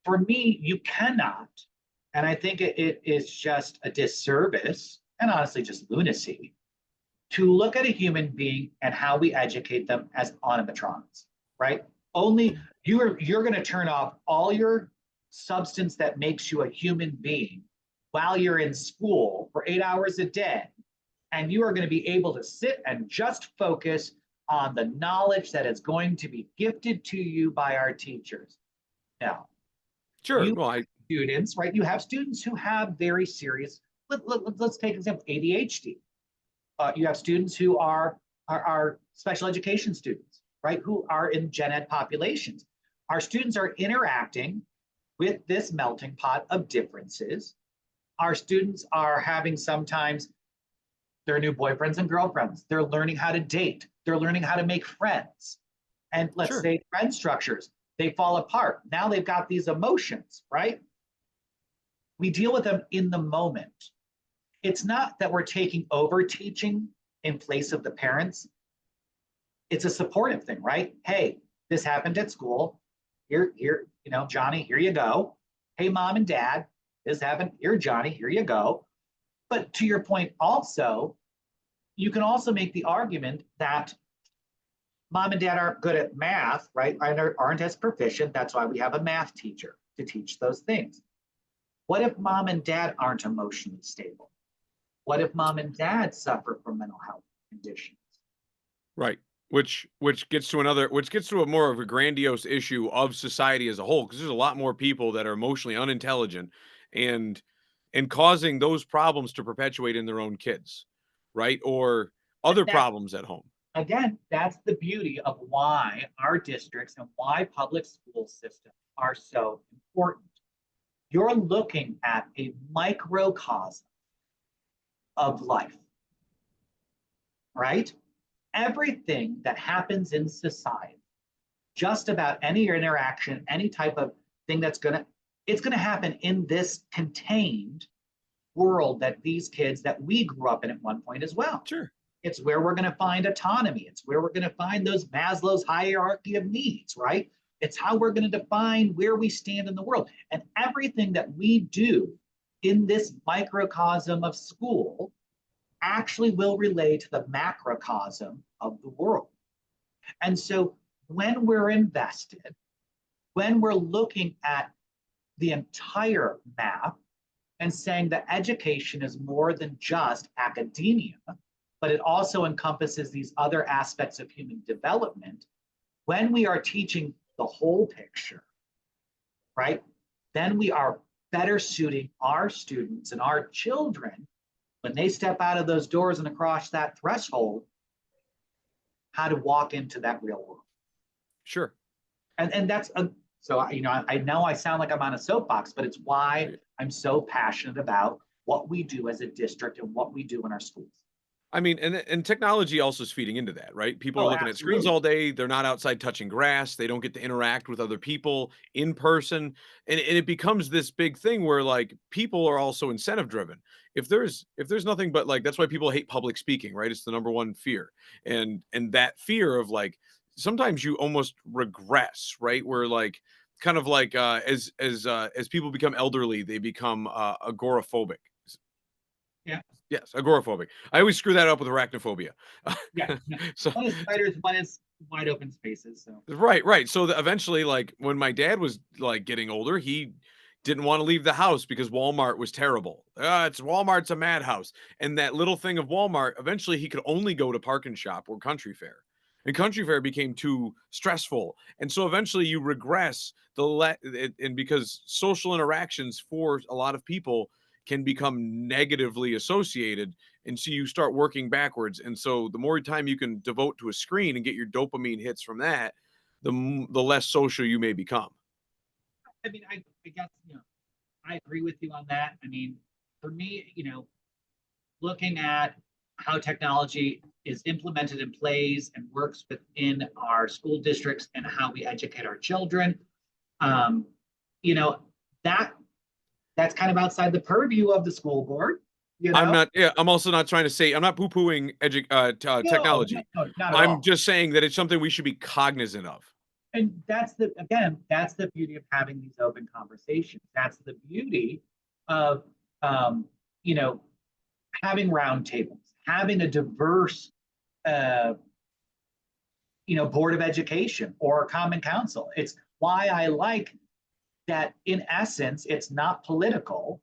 For me, you cannot. And I think it is just a disservice and honestly just lunacy to look at a human being and how we educate them as animatronics, right? Only you're going to turn off all your substance that makes you a human being while you're in school for 8 hours a day, and you are going to be able to sit and just focus on the knowledge that is going to be gifted to you by our teachers. Now, Sure. you Well, students, right? You have students who have very serious, let's take an example, ADHD. You have students who are special education students, right? Who are in gen ed populations. Our students are interacting with this melting pot of differences. Our students are having sometimes their new boyfriends and girlfriends. They're learning how to date. They're learning how to make friends. And let's sure. say friend structures, they fall apart. Now they've got these emotions, right? We deal with them in the moment. It's not that we're taking over teaching in place of the parents. It's a supportive thing, right? Hey, this happened at school. Here, Johnny, here you go. Hey, mom and dad, this happened. Here, Johnny, here you go. But to your point also, you can also make the argument that mom and dad aren't good at math, right? Aren't as proficient. That's why we have a math teacher to teach those things. What if mom and dad aren't emotionally stable? What if mom and dad suffer from mental health conditions? Right. Which gets to a more of a grandiose issue of society as a whole, because there's a lot more people that are emotionally unintelligent and causing those problems to perpetuate in their own kids, right? Or other That, problems at home. again, that's the beauty of why our districts and why public school systems are so important. You're looking at a microcosm of life, right? Everything that happens in society, just about any interaction, any type of thing it's gonna happen in this contained world that these kids that we grew up in at one point as well. Sure. It's where we're gonna find autonomy. It's where we're gonna find those Maslow's hierarchy of needs, right? It's how we're gonna define where we stand in the world. And everything that we do in this microcosm of school actually will relate to the macrocosm of the world. And so when we're invested, when we're looking at the entire map and saying that education is more than just academia, but it also encompasses these other aspects of human development, when we are teaching the whole picture, right, then we are better suiting our students and our children when they step out of those doors and across that threshold, how to walk into that real world. Sure. And that's so I know I sound like I'm on a soapbox, but it's why I'm so passionate about what we do as a district and what we do in our schools. I mean, and technology also is feeding into that, right? People are Oh, looking at screens absolutely. all day. They're not outside touching grass. They don't get to interact with other people in person. And it becomes this big thing where like people are also incentive driven. If there's nothing but like that's why people hate public speaking, right? It's the number one fear. And that fear of like sometimes you almost regress, right? Where like kind of like as people become elderly, they become agoraphobic. Yeah. Yes, agoraphobic. I always screw that up with arachnophobia. Yeah. So One is spiders, one is wide open spaces. So right, right. So eventually, like when my dad was like getting older, he didn't want to leave the house because Walmart was terrible. It's Walmart's a madhouse. And that little thing of Walmart, eventually he could only go to Park and Shop or Country Fair. And Country Fair became too stressful. And so eventually you regress and because social interactions for a lot of people can become negatively associated. And so you start working backwards. And so the more time you can devote to a screen and get your dopamine hits from that, the less social you may become. I mean, I guess I agree with you on that. I mean, for me, looking at how technology is implemented and plays and works within our school districts and how we educate our children. You know, that's kind of outside the purview of the school board, you I'm know? not, yeah, I'm also not trying to say, I'm not poo-pooing No, technology. no, not at I'm all. just saying that it's something we should be cognizant of. And that's the beauty of having these open conversations. That's the beauty of, you know, having roundtables, having a diverse, uh, board of education or common council. It's why I like that in essence, it's not political,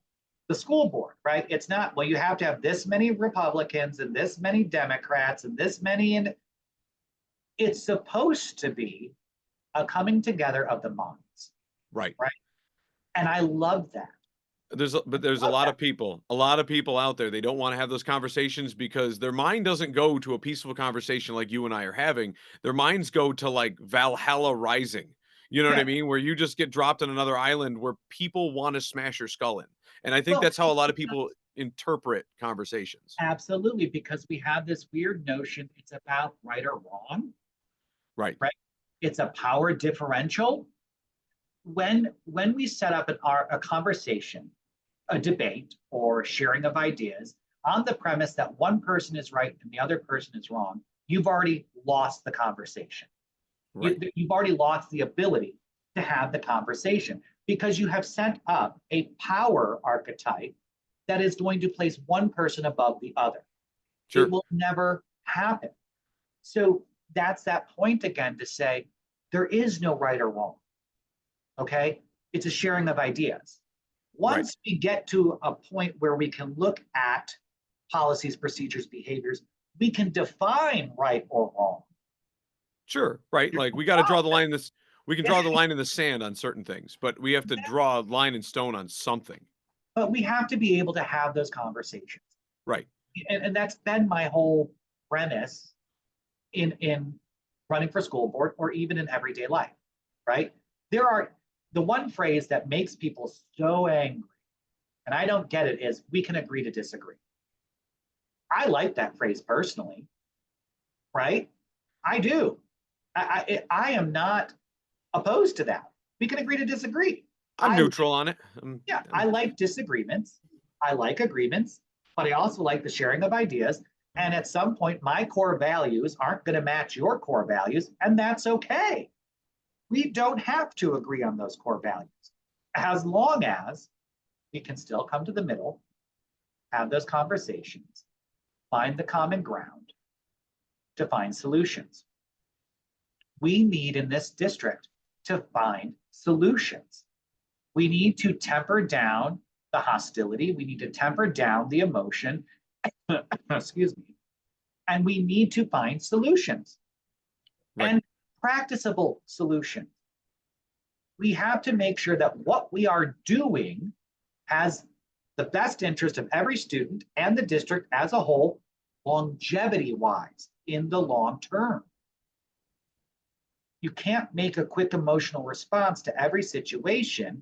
the school board, right? It's not, well, you have to have this many Republicans and this many Democrats and this many, and it's supposed to be a coming together of the minds, Right. right? And I love that. But there's a lot of people out there. They don't want to have those conversations because their mind doesn't go to a peaceful conversation like you and I are having. Their minds go to like Valhalla Rising. You know what I Yeah. mean? Where you just get dropped on another island where people want to smash your skull in. And I think Well, that's how a lot of people interpret conversations. absolutely, because we have this weird notion it's about right or wrong, Right. right? It's a power differential. When we set up a conversation, a debate, or sharing of ideas on the premise that one person is right and the other person is wrong, you've already lost the conversation. Right. You've already lost the ability to have the conversation because you have set up a power archetype that is going to place one person above the other. Sure. It will never happen. So that's that point again to say there is no right or wrong. Okay? It's a sharing of ideas. Once we get to a point where we can look at policies, procedures, behaviors, we can define right or wrong. Sure. Right. Like we got to draw the line in this. We can draw the line in the sand on certain things, but we have to draw a line in stone on something. But we have to be able to have those conversations. Right. And that's been my whole premise in running for school board or even in everyday life, right? There are the one phrase that makes people so angry, and I don't get it, is we can agree to disagree. I like that phrase personally, right? I do. I am not opposed to that. We can agree to disagree. I'm neutral on it. Yeah, I like disagreements. I like agreements, but I also like the sharing of ideas. And at some point, my core values aren't going to match your core values, and that's okay. We don't have to agree on those core values as long as we can still come to the middle, have those conversations, find the common ground to find solutions. We need in this district to find solutions. We need to temper down the hostility. We need to temper down the emotion. Excuse me. And we need to find solutions and practicable solutions. We have to make sure that what we are doing has the best interest of every student and the district as a whole, longevity-wise, in the long term. You can't make a quick emotional response to every situation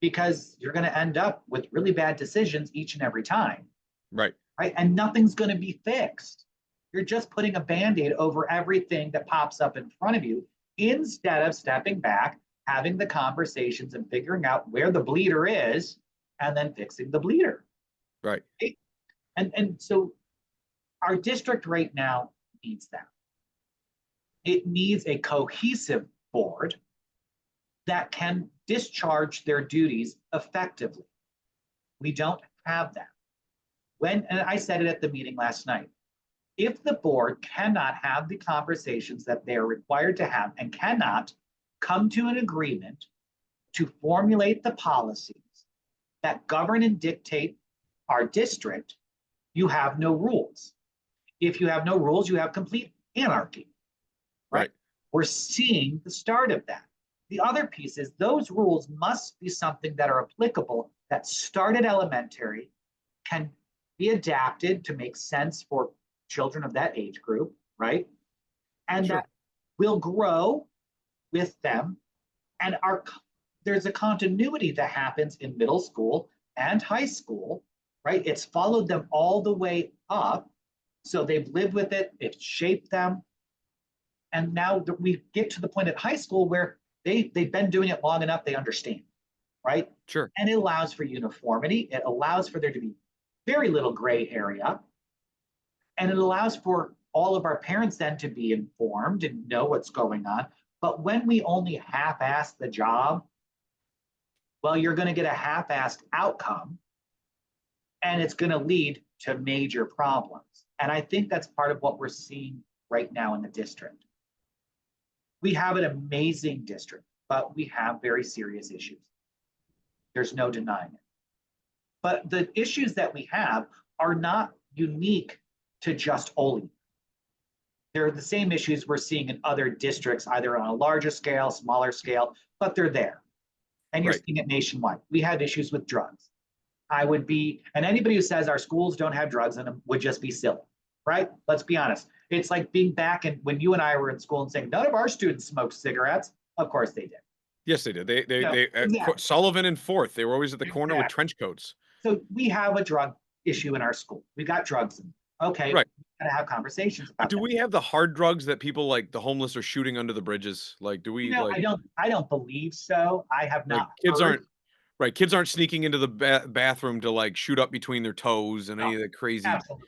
because you're going to end up with really bad decisions each and every time. Right. Right. And nothing's going to be fixed. You're just putting a Band-Aid over everything that pops up in front of you instead of stepping back, having the conversations and figuring out where the bleeder is and then fixing the bleeder. Right. And so our district right now needs that. It needs a cohesive board that can discharge their duties effectively. We don't have that. And I said it at the meeting last night, if the board cannot have the conversations that they are required to have and cannot come to an agreement to formulate the policies that govern and dictate our district, you have no rules. If you have no rules, you have complete anarchy, right? We're seeing the start of that. The other piece is those rules must be something that are applicable, that start at elementary, can be adapted to make sense for children of that age group, right? And that will grow with them. And there's a continuity that happens in middle school and high school, right? It's followed them all the way up. So they've lived with it, it's shaped them. And now that we get to the point at high school where they've been doing it long enough, they understand, right? Sure. And it allows for uniformity. It allows for there to be very little gray area. And it allows for all of our parents then to be informed and know what's going on. But when we only half-ass the job, well, you're going to get a half-assed outcome, and it's going to lead to major problems. And I think that's part of what we're seeing right now in the district. We have an amazing district, but we have very serious issues. There's no denying it. But the issues that we have are not unique to just Olean. They're the same issues we're seeing in other districts, either on a larger scale, smaller scale, but they're there. And you're seeing it nationwide. We have issues with drugs. And anybody who says our schools don't have drugs in them would just be silly, right? Let's be honest. It's like being back when you and I were in school and saying, none of our students smoked cigarettes. Of course they did. Yes, they did. They exactly. Sullivan and Fourth, they were always at the corner with trench coats. So we have a drug issue in our school. We got drugs in. Okay, right. We gotta have conversations about do we have the hard drugs that people like the homeless are shooting under the bridges? Like, do we? No, I don't believe so. I have not. Kids aren't sneaking into the bathroom to like shoot up between their toes and any of the crazy. Absolutely.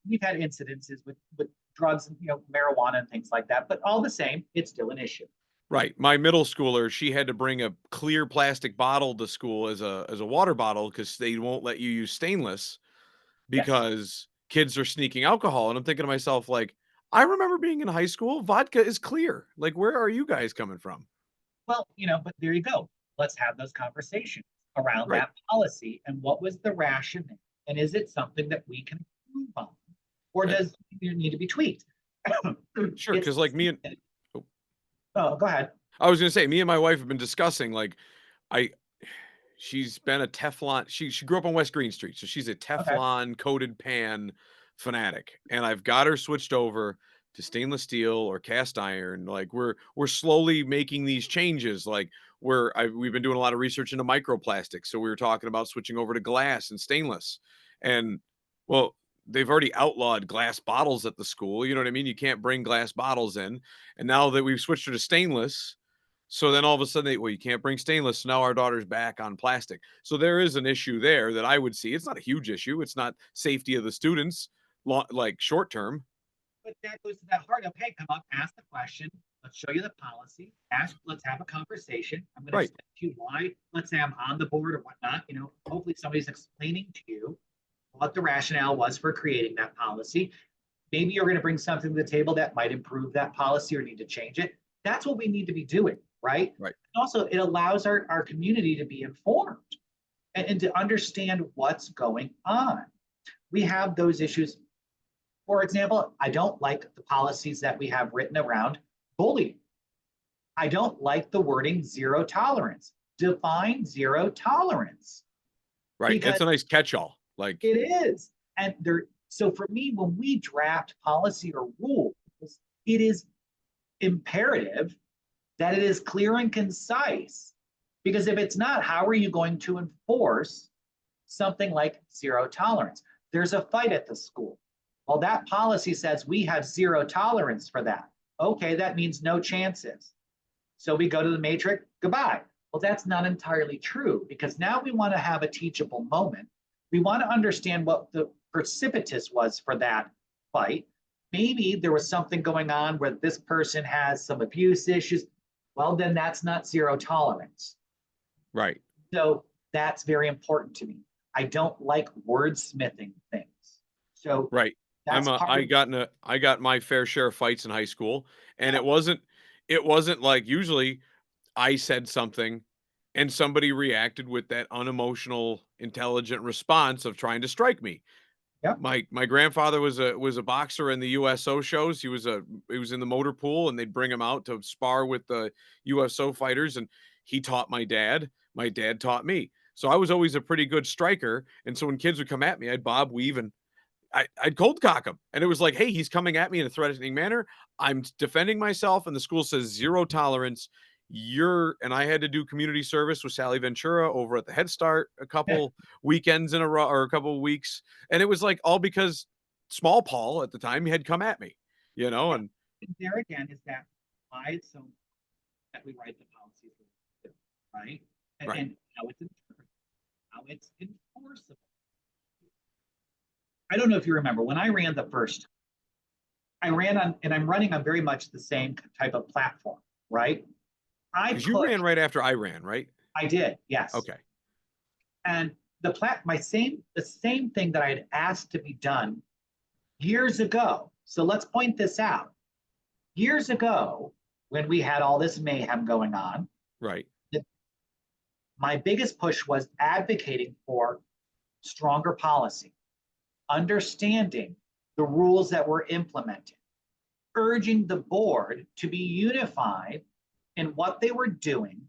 We've had incidences with drugs and marijuana and things like that, but all the same, it's still an issue. Right. My middle schooler, she had to bring a clear plastic bottle to school as a water bottle because they won't let you use stainless because kids are sneaking alcohol. And I'm thinking to myself, like, I remember being in high school, vodka is clear. Like, where are you guys coming from? Well, but there you go. Let's have those conversations around that policy and what was the rationale, and is it something that we can improve on, or does it need to be tweaked? Sure, because like me and go ahead. I was gonna say, me and my wife have been discussing like, she's been a Teflon. She grew up on West Green Street, so she's a Teflon coated pan fanatic, and I've got her switched over to stainless steel or cast iron. Like we're slowly making these changes. Like we've been doing a lot of research into microplastics. So we were talking about switching over to glass and stainless. And well, they've already outlawed glass bottles at the school. You know what I mean? You can't bring glass bottles in. And now that we've switched her to stainless, so then all of a sudden you can't bring stainless. So now our daughter's back on plastic. So there is an issue there that I would see. It's not a huge issue. It's not safety of the students, like short term. But that goes to that heart of, hey, come up, ask the question. Let's show you the policy. Let's have a conversation. I'm going to explain to you why. Let's say I'm on the board or whatnot. Hopefully somebody's explaining to you what the rationale was for creating that policy. Maybe you're going to bring something to the table that might improve that policy or need to change it. That's what we need to be doing, right? Right. Also, it allows our community to be informed and to understand what's going on. We have those issues. For example, I don't like the policies that we have written around bullying. I don't like the wording zero tolerance. Define zero tolerance. Right. It's a nice catch-all. Like it is. And so for me, when we draft policy or rules, it is imperative that it is clear and concise. Because if it's not, how are you going to enforce something like zero tolerance? There's a fight at the school. Well, that policy says we have zero tolerance for that. Okay, that means no chances. So we go to the matrix, goodbye. Well, that's not entirely true because now we want to have a teachable moment. We want to understand what the precipitous was for that fight. Maybe there was something going on where this person has some abuse issues. Well, then that's not zero tolerance. Right. So that's very important to me. I don't like wordsmithing things. So right. I got my fair share of fights in high school, and it wasn't like usually I said something and somebody reacted with that unemotional, intelligent response of trying to strike me. Yeah. My grandfather was a boxer in the USO shows. He was in the motor pool, and they'd bring him out to spar with the USO fighters, and he taught my dad. My dad taught me. So I was always a pretty good striker. And so when kids would come at me, I'd bob, weave, and I'd cold cock him. And it was like, hey, he's coming at me in a threatening manner. I'm defending myself. And the school says zero tolerance. And I had to do community service with Sally Ventura over at the Head Start a couple weekends in a row or a couple of weeks. And it was like all because small Paul at the time had come at me, you know, Yeah. and And there again is that why it's so that we write the policies, right? right. And how it's interpreted, how it's enforceable. I don't know if you remember when I ran the first, I ran on, and I'm running on very much the same type of platform, right? I Because you ran pushed, right after I ran, right? I did, yes. Okay. And the same thing that I had asked to be done years ago. So let's point this out. Years ago, when we had all this mayhem going on, Right. my biggest push was advocating for stronger policy, understanding the rules that were implemented, urging the board to be unified in what they were doing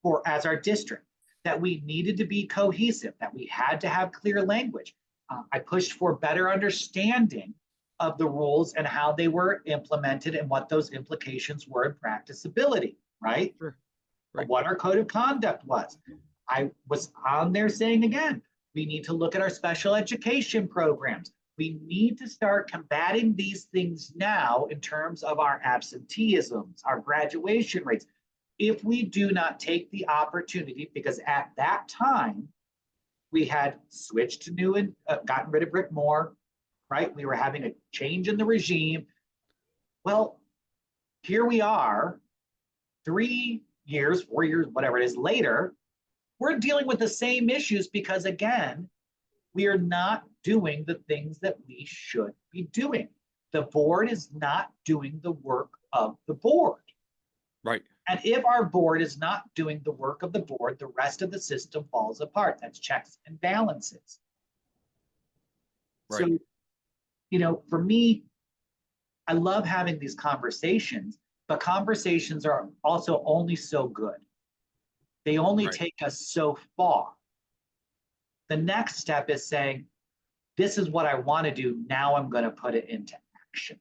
for as our district, that we needed to be cohesive, that we had to have clear language. I pushed for better understanding of the rules and how they were implemented and what those implications were in practicability, right? Sure. Right. What our code of conduct was. I was on there saying again, we need to look at our special education programs. We need to start combating these things now in terms of our absenteeisms, our graduation rates. If we do not take the opportunity, because at that time, we had switched to new and gotten rid of Rick Moore, right? We were having a change in the regime. Well, here we are, 3 years, 4 years, whatever it is later, we're dealing with the same issues because, again, we are not doing the things that we should be doing. The board is not doing the work of the board. Right. And if our board is not doing the work of the board, the rest of the system falls apart. That's checks and balances. Right. So, you know, for me, I love having these conversations, but conversations are also only so good. They only Right. take us so far. The next step is saying, this is what I want to do. Now I'm going to put it into action.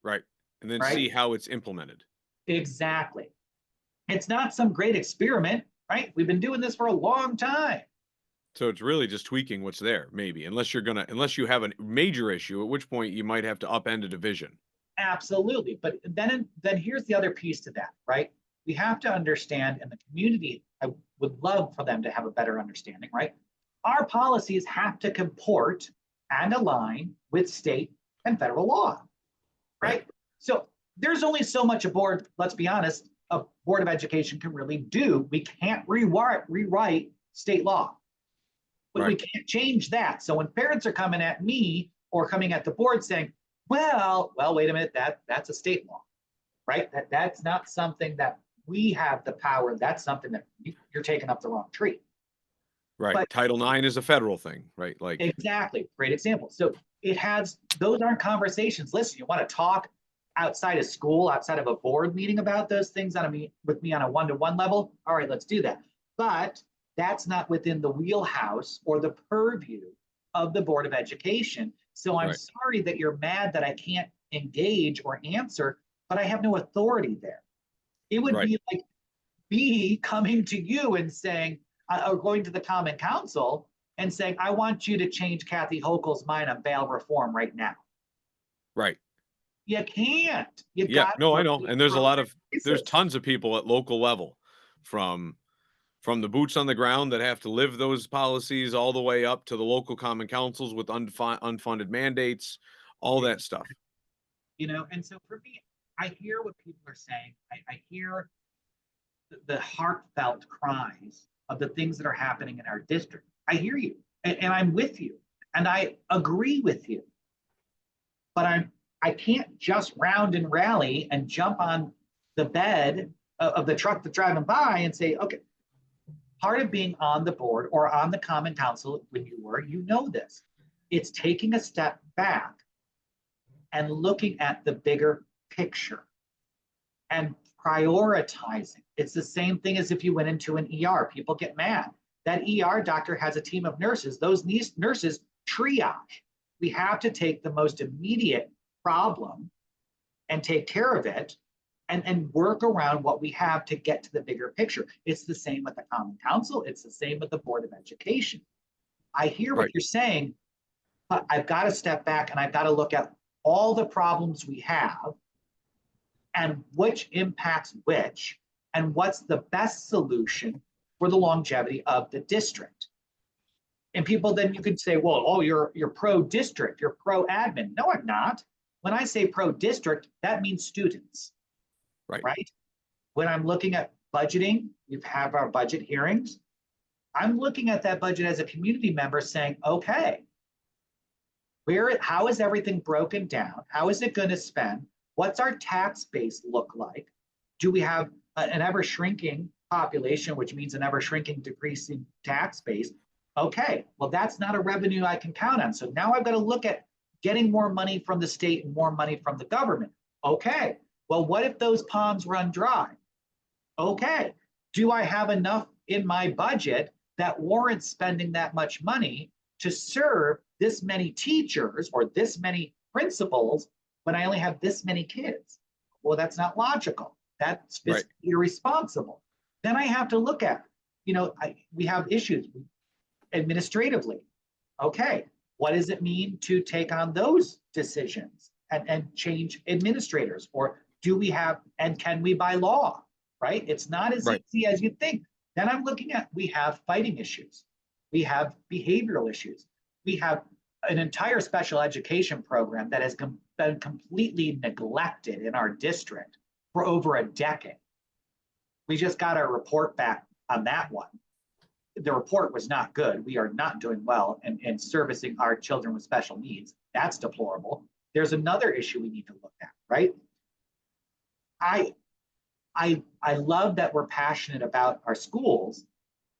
Right. And then Right? see how it's implemented. Exactly. It's not some great experiment, right? We've been doing this for a long time. So it's really just tweaking what's there, maybe, unless you have a major issue, at which point you might have to upend a division. Absolutely. But then here's the other piece to that, right? We have to understand, and the community, I would love for them to have a better understanding, right? Our policies have to comport and align with state and federal law, right? So there's only so much a board, let's be honest, a Board of Education can really do. We can't rewrite state law, but we can't change that. So when parents are coming at me or coming at the board saying, well, wait a minute, that's a state law, right? That's not something that we have the power. That's something that you're taking up the wrong tree. Right. But Title IX is a federal thing, right? Like exactly, great example. So those aren't conversations. Listen, you want to talk outside of school, outside of a board meeting about those things with me on a one-to-one level? All right, let's do that. But that's not within the wheelhouse or the purview of the Board of Education. So I'm sorry that you're mad that I can't engage or answer, but I have no authority there. It would be like me coming to you and saying, or going to the Common Council and saying, I want you to change Kathy Hochul's mind on bail reform right now. Right. You can't. I know. And there's tons of people at local level from the boots on the ground that have to live those policies all the way up to the local common councils with unfunded mandates, all that stuff. You know, and so for me, I hear what people are saying. I hear the heartfelt cries of the things that are happening in our district. I hear you, and I'm with you, and I agree with you. But I can't just round and rally and jump on the bed of the truck that's driving by and say, okay, part of being on the board or on the Common Council when you know this, it's taking a step back and looking at the bigger picture and prioritizing. It's the same thing as if you went into an ER. People get mad. That ER doctor has a team of nurses. Those nurses triage. We have to take the most immediate problem and take care of it and work around what we have to get to the bigger picture. It's the same with the Common Council. It's the same with the Board of Education. I hear what you're saying, But I've got to step back and I've got to look at all the problems we have and which impacts which, and what's the best solution for the longevity of the district. And people, then you could say, well, oh, you're pro-district, you're pro-admin. No, I'm not. When I say pro-district, that means students, right? When I'm looking at budgeting, we have our budget hearings. I'm looking at that budget as a community member saying, okay, how is everything broken down? How is it going to spend? What's our tax base look like? Do we have an ever shrinking population, which means an ever shrinking, decreasing tax base? Okay, well, that's not a revenue I can count on. So now I've got to look at getting more money from the state and more money from the government. Okay, well, what if those ponds run dry? Okay, do I have enough in my budget that warrants spending that much money to serve this many teachers or this many principals when I only have this many kids? Well, that's not logical. That's fiscally irresponsible. Then I have to look at, we have issues administratively. Okay, what does it mean to take on those decisions and change administrators? Or do we have, and can we by law, right? It's not as easy as you think. Then I'm looking at, we have fighting issues. We have behavioral issues. We have an entire special education program that has been completely neglected in our district for over a decade. We just got our report back on that one. The report was not good. We are not doing well in servicing our children with special needs. That's deplorable. There's another issue we need to look at, right? I love that we're passionate about our schools,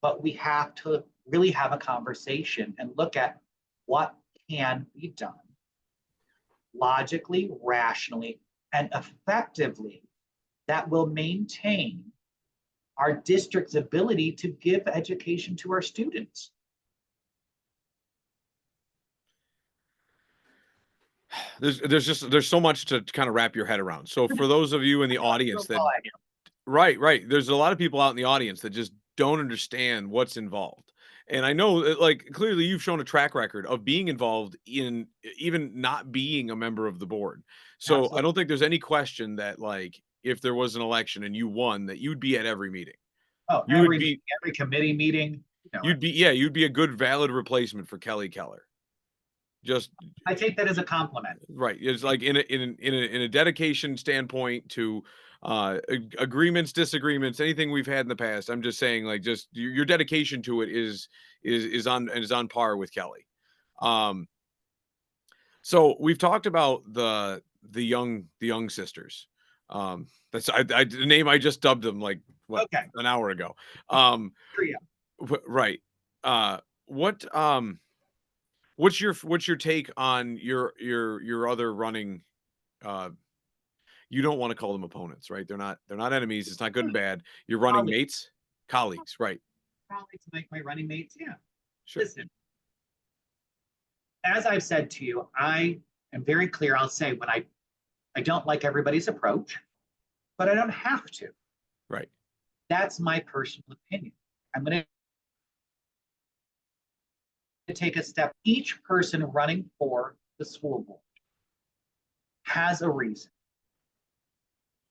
but we have to really have a conversation and look at what can be done logically, rationally, and effectively that will maintain our district's ability to give education to our students. There's so much to kind of wrap your head around. So for those of you in the audience that, right, there's a lot of people out in the audience that just don't understand what's involved. And I know that, like, clearly you've shown a track record of being involved in even not being a member of the board. So Absolutely. I don't think there's any question that, like, if there was an election and you won, that you'd be at every meeting. Oh, you would be every committee meeting. You'd be a good valid replacement for Kelly Keller. Just, I take that as a compliment. Right. It's like in a dedication standpoint to agreements, disagreements, anything we've had in the past. I'm just saying, like, just your dedication to it is on par with Kelly. So we've talked about the young sisters. That's the name I just dubbed them, like, what, an hour ago. Right. What's your take on your other running? You don't want to call them opponents, right? They're not enemies. It's not good and bad. Your running mates, colleagues, right? Colleagues, my running mates, yeah. Sure. Listen, as I've said to you, I am very clear. I'll say when I don't like everybody's approach, but I don't have to. Right. That's my personal opinion. I'm going to take a step. Each person running for the school board has a reason.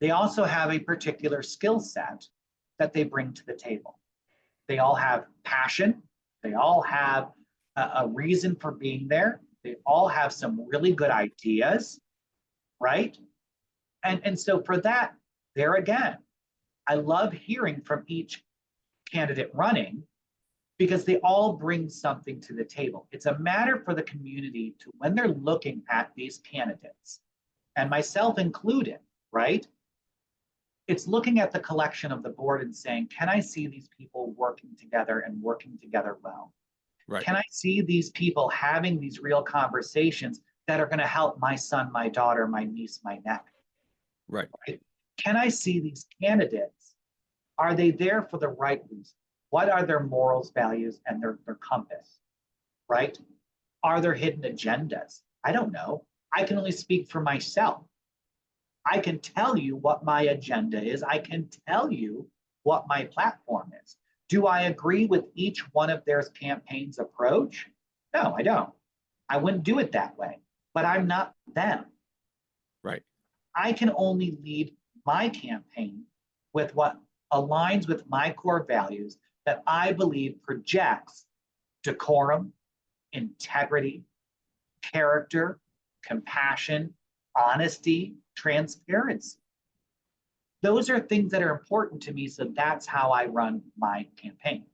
They also have a particular skill set that they bring to the table. They all have passion. They all have a reason for being there. They all have some really good ideas, right? And so for that, there again, I love hearing from each candidate running because they all bring something to the table. It's a matter for the community to, when they're looking at these candidates, and myself included, right? It's looking at the collection of the board and saying, can I see these people working together and working together well? Right. Can I see these people having these real conversations that are going to help my son, my daughter, my niece, my nephew? Right. Can I see these candidates? Are they there for the right reason? What are their morals, values, and their compass, right? Are there hidden agendas? I don't know. I can only speak for myself. I can tell you what my agenda is. I can tell you what my platform is. Do I agree with each one of their campaign's approach? No, I don't. I wouldn't do it that way, but I'm not them. Right. I can only lead my campaign with what aligns with my core values that I believe projects decorum, integrity, character, compassion, honesty, transparency. Those are things that are important to me. So that's how I run my campaign.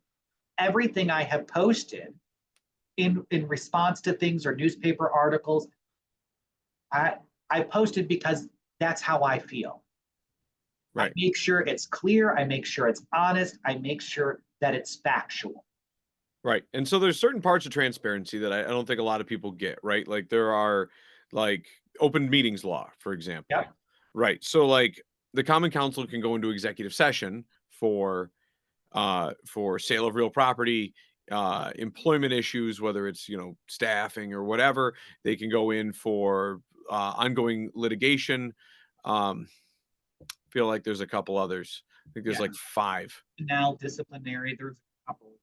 Everything I have posted in response to things or newspaper articles, I posted because that's how I feel. I Right. make sure it's clear. I make sure it's honest. I make sure that it's factual. Right. And so there's certain parts of transparency that I don't think a lot of people get, right? Like there are like open meetings law, for example. Yep. Right. So like the common council can go into executive session for sale of real property, employment issues, whether it's, you know, staffing or whatever. They can go in for ongoing litigation. Feel like there's a couple others. I think there's Yeah. like five. Now disciplinary, there's a couple.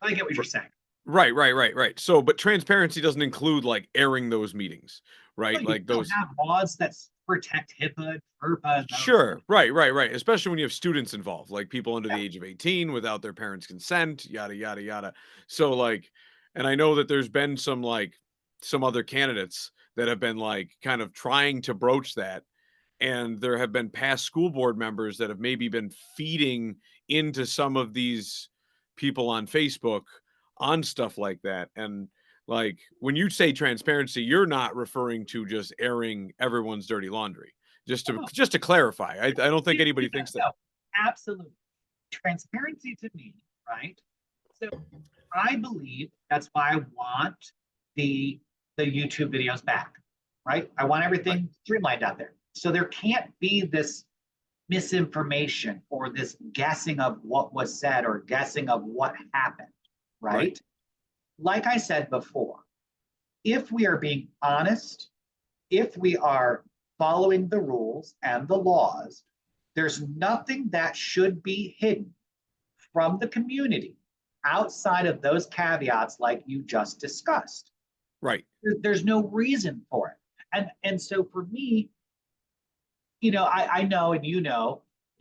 I get what you're saying. Right. So, but transparency doesn't include like airing those meetings, Well, right? you Like still those. have laws that protect HIPAA, FERPA, and those Sure. things. Right. Especially when you have students involved, like people under Yeah. the age of 18 without their parents' consent, yada, yada, yada. So, like, and I know that there's been some like some other candidates that have been like kind of trying to broach that. And there have been past school board members that have maybe been feeding into some of these people on Facebook on stuff like that. And like when you say transparency, you're not referring to just airing everyone's dirty laundry. Oh, Just to clarify, I don't think anybody no, thinks that. no, absolutely. Transparency to me, right? So I believe that's why I want the YouTube videos back, right? I want Right, everything streamlined out there. So there can't be this misinformation or this guessing of what was said or guessing of what happened, right, right? Like I said before, if we are being honest, if we are following the rules and the laws, there's nothing that should be hidden from the community outside of those caveats like you just discussed. right, There's no reason for it. And so for me, I know and you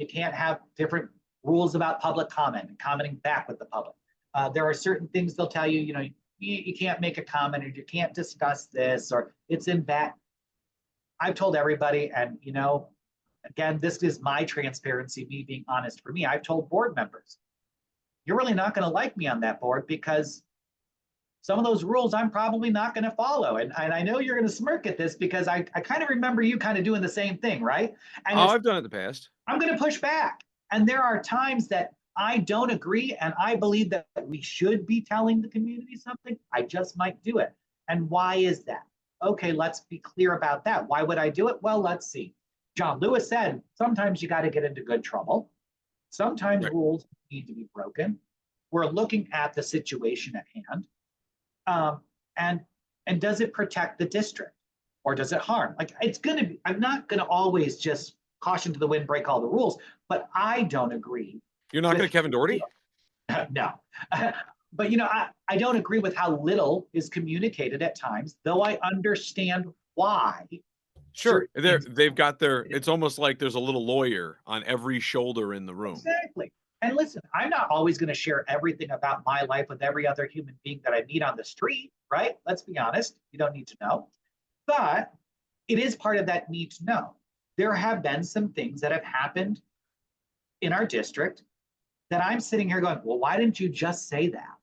can't have different rules about public comment and commenting back with the public. There are certain things they'll tell you, you can't make a comment or you can't discuss this or it's in bad. I've told everybody, and again, this is my transparency, me being honest for me. I've told board members, you're really not going to like me on that board because some of those rules I'm probably not going to follow. And I know you're going to smirk at this because I kind of remember you kind of doing the same thing, right? And oh, I've done it in the past. I'm going to push back. And there are times that I don't agree and I believe that we should be telling the community something. I just might do it. And why is that? Okay, let's be clear about that. Why would I do it? Well, let's see. John Lewis said, sometimes you got to get into good trouble. Sometimes Right. rules need to be broken. We're looking at the situation at hand. Um, and does it protect the district or does it harm? Like it's going to be, I'm not going to always just caution to the wind, break all the rules, but I don't agree You're not going with to Kevin Doherty? no. But I don't agree with how little is communicated at times, though I understand why. Sure. certain things- They've got their, it's almost like there's a little lawyer on every shoulder in the room. Exactly. And listen, I'm not always going to share everything about my life with every other human being that I meet on the street, right? Let's be honest. You don't need to know. But it is part of that need to know. There have been some things that have happened in our district that I'm sitting here going, well, why didn't you just say that?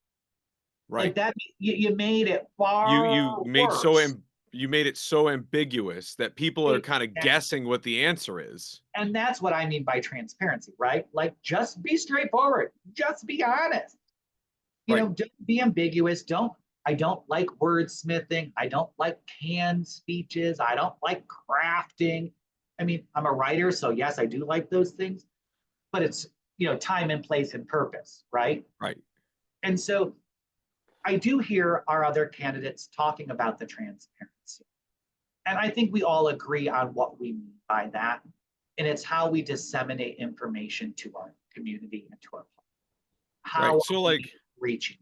Right. Like that, you made it You far made worse. you made it so ambiguous that people are kind of Exactly. guessing what the answer is. And that's what I mean by transparency, right? Like just be straightforward, just be honest. Right. Don't be ambiguous. I don't like wordsmithing. I don't like canned speeches. I don't like crafting. I mean, I'm a writer, so yes, I do like those things, but it's, time and place and purpose, right? Right. And so I do hear our other candidates talking about the transparency. And I think we all agree on what we mean by that. And it's how we disseminate information to our community and to our public. How Right. are we reaching?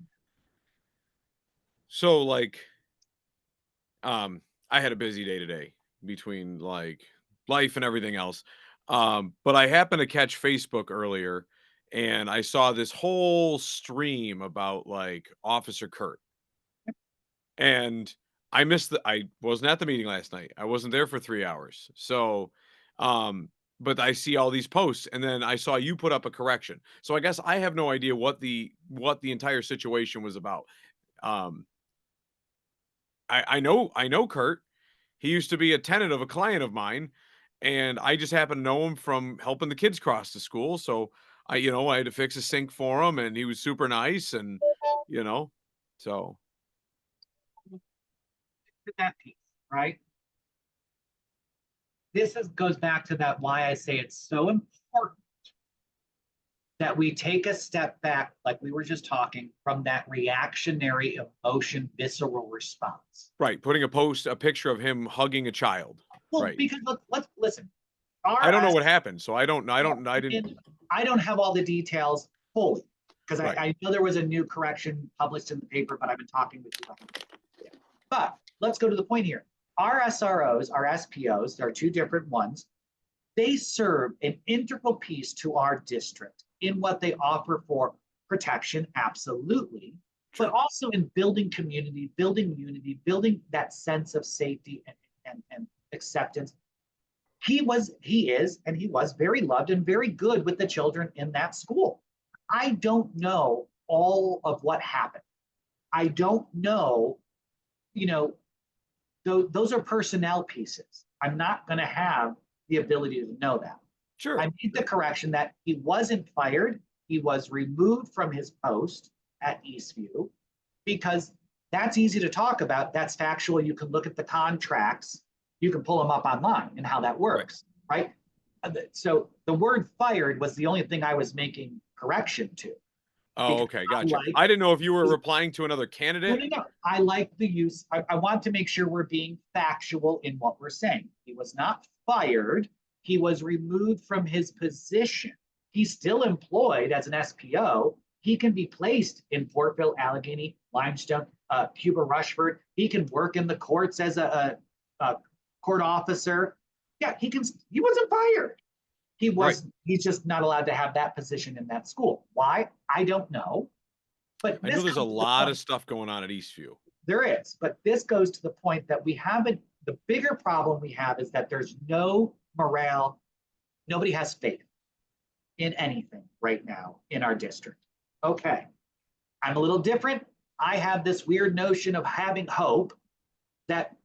So like I had a busy day today between like life and everything else. But I happened to catch Facebook earlier and I saw this whole stream about like Officer Kurt. And I wasn't at the meeting last night. I wasn't there for 3 hours. So, um, but I see all these posts and then I saw you put up a correction. So I guess I have no idea what the entire situation was about. Um, I know Kurt. He used to be a tenant of a client of mine, and I just happen to know him from helping the kids cross to school. So I had to fix a sink for him, and he was super nice, and you know, so That piece, right? Goes back to that why I say it's so important that we take a step back, like we were just talking, from that reactionary emotion, visceral response. right. Putting a picture of him hugging a child. Well, Right. because let's listen. I don't know RS, what happened, so I didn't. I don't have all the details fully because Right. I know there was a new correction published in the paper, but I've been talking with you. But let's go to the point here. Our SROs, our SPOs, there are two different ones. They serve an integral piece to our district in what they offer for protection, absolutely, but also in building community, building unity, building that sense of safety and acceptance. He is, and he was very loved and very good with the children in that school. I don't know all of what happened. I don't know, you know, those are personnel pieces. I'm not going to have the ability to know that. Sure. I made the correction that he wasn't fired. He was removed from his post at Eastview because that's easy to talk about. That's factual. You can look at the contracts. You can pull them up online and how that works, right? So the word fired was the only thing I was making correction to. Oh, okay, gotcha. Like, I didn't know if you were replying to another candidate. no. I like the use. I want to make sure we're being factual in what we're saying. He was not fired. He was removed from his position. He's still employed as an SPO. He can be placed in Portville, Allegheny, Limestone, Cuba, Rushford. He can work in the courts as a court officer. Yeah, he can. He wasn't fired. He's just not allowed to have that position in that school. Why? I don't know. But I know there's a lot of stuff going on at Eastview. there is, but this goes to the point that we haven't, the bigger problem we have is that there's no morale. Nobody has faith in anything right now in our district. Okay, I'm a little different. I have this weird notion of having hope that,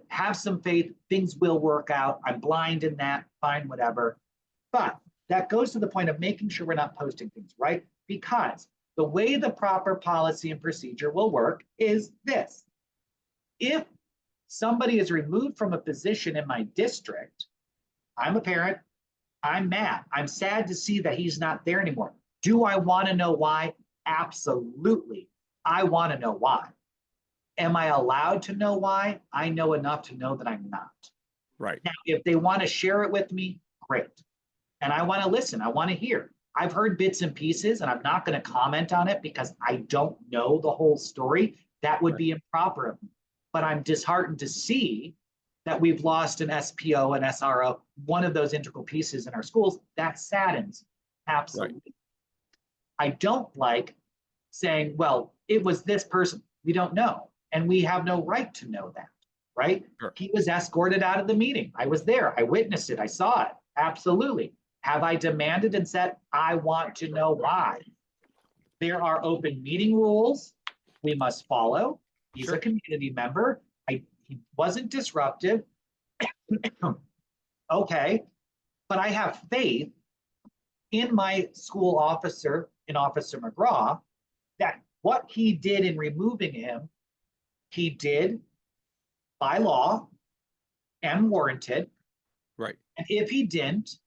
have some faith, things will work out. I'm blind in that, fine, whatever. But that goes to the point of making sure we're not posting things, right? Because the way the proper policy and procedure will work is this. If somebody is removed from a position in my district, I'm a parent, I'm mad. I'm sad to see that he's not there anymore. Do I want to know why? Absolutely. I want to know why. Am I allowed to know why? I know enough to know that I'm not. Right. Now, if they want to share it with me, great. And I want to listen. I want to hear. I've heard bits and pieces, and I'm not going to comment on it because I don't know the whole story. That would be improper of me. But I'm disheartened to see that we've lost an SPO, an SRO, one of those integral pieces in our schools. That saddens. Absolutely. I don't like saying, well, it was this person. We don't know. And we have no right to know that, right? Sure. He was escorted out of the meeting. I was there. I witnessed it. I saw it. Absolutely. Have I demanded and said, I want to know why? There are open meeting rules we must follow. He's a community member. He wasn't disruptive. Okay. But I have faith in my school officer, in Officer McGraw, that what he did in removing him, he did by law and warranted. Right. And if he didn't,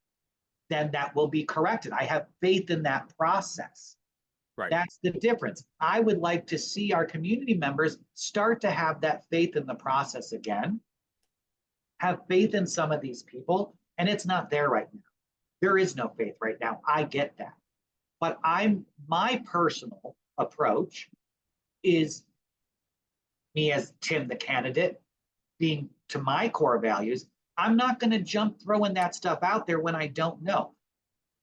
then that will be corrected. I have faith in that process. Right. That's the difference. I would like to see our community members start to have that faith in the process again, have faith in some of these people, and it's not there right now. There is no faith right now. I get that. But my personal approach is me as Tim, the candidate. being to my core values, I'm not going to jump throwing that stuff out there when I don't know.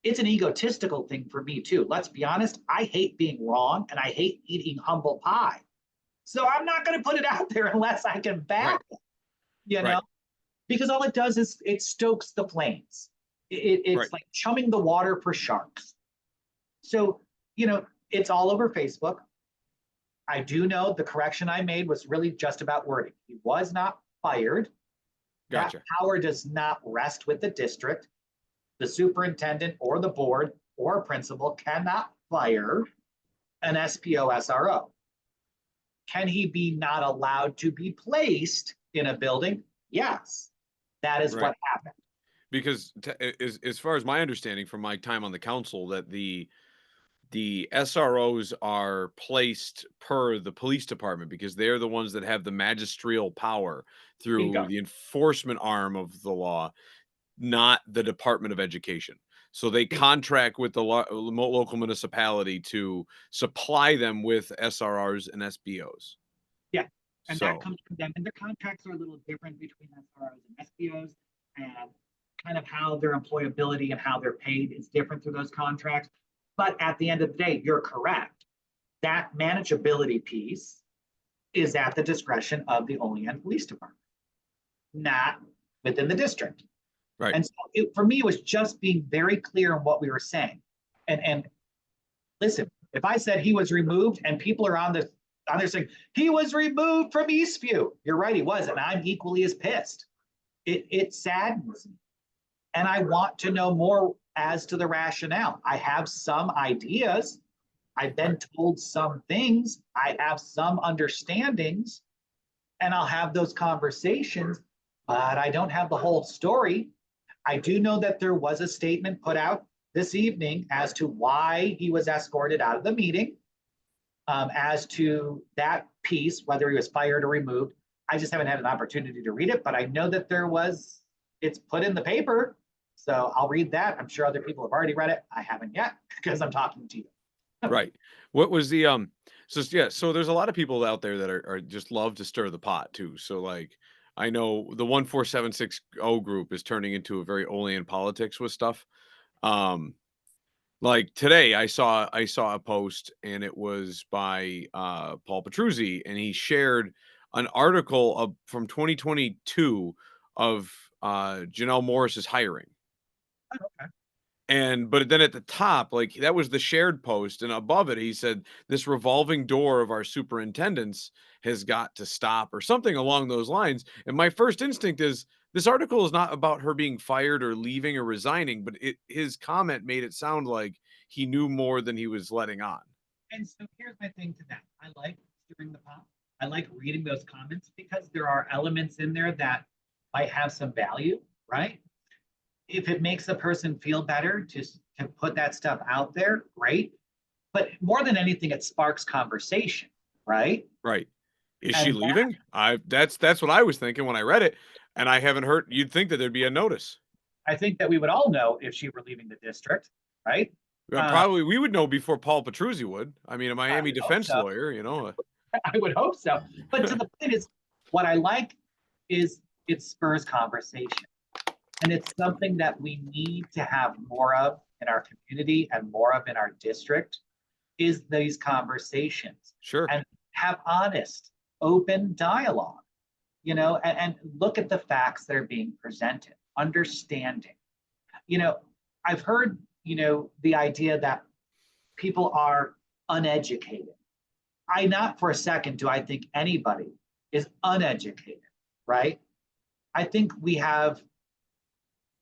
It's an egotistical thing for me too. Let's be honest. I hate being wrong and I hate eating humble pie. So I'm not going to put it out there unless I can back it, you know, Right. because all it does is it stokes the flames. It's Right. like chumming the water for sharks. So, you know, it's all over Facebook. I do know the correction I made was really just about wording. He was not fired. That Gotcha. power does not rest with the district. The superintendent or the board or principal cannot fire an SPO SRO. Can he be not allowed to be placed in a building? Yes, that is Right. what happened. Because as far as my understanding from my time on the council, that the SROs are placed per the police department because they're the ones that have the magisterial power through Bingo. the enforcement arm of the law, not the Department of Education. So they contract with the local municipality to supply them with SRRs and SBOs. Yeah, and that So, comes from them. And their contracts are a little different between SROs and SPOs, and kind of how their employability and how they're paid is different through those contracts. But at the end of the day, you're correct. That manageability piece is at the discretion of the Olean Police Department, not within the district. right. And so for me, it was just being very clear on what we were saying. And listen, if I said he was removed and people are on there saying he was removed from Eastview, you're right, he was, and I'm equally as pissed. It saddens me. And I want to know more as to the rationale. I have some ideas. I've been told some things. I have some understandings, and I'll have those conversations, but I don't have the whole story. I do know that there was a statement put out this evening as to why he was escorted out of the meeting, as to that piece, whether he was fired or removed. I just haven't had an opportunity to read it, but I know that it's put in the paper. So I'll read that. I'm sure other people have already read it. I haven't yet because I'm talking to you. Right. What was the so yeah, so there's a lot of people out there that are just love to stir the pot too. So like I know the 14760 group is turning into a very Olean politics with stuff. Um like today I saw a post and it was by Paul Petruzzi and he shared an article from 2022 of Janelle Morris's hiring. Okay. And but then at the top, like that was the shared post, and above it, he said, "This revolving door of our superintendents has got to stop," or something along those lines. And my first instinct is this article is not about her being fired or leaving or resigning, but his comment made it sound like he knew more than he was letting on. And so here's my thing to that. I like stirring the pot. I like reading those comments because there are elements in there that might have some value, right? If it makes the person feel better to put that stuff out there, great. But more than anything, it sparks conversation, right? Right? Is she And leaving? That's what I was thinking when I read it, and I haven't heard. You'd think that there'd be a notice. I think that we would all know if she were leaving the district, right? Probably we would know before Paul Petruzzi would. I mean, a I Miami would hope defense so. lawyer, you know. I would hope so. But to the point is, what I like is it spurs conversation. And it's something that we need to have more of in our community and more of in our district is these conversations Sure. and have honest, open dialogue, and look at the facts that are being presented, understanding. I've heard, the idea that people are uneducated. Not for a second do I think anybody is uneducated, right? I think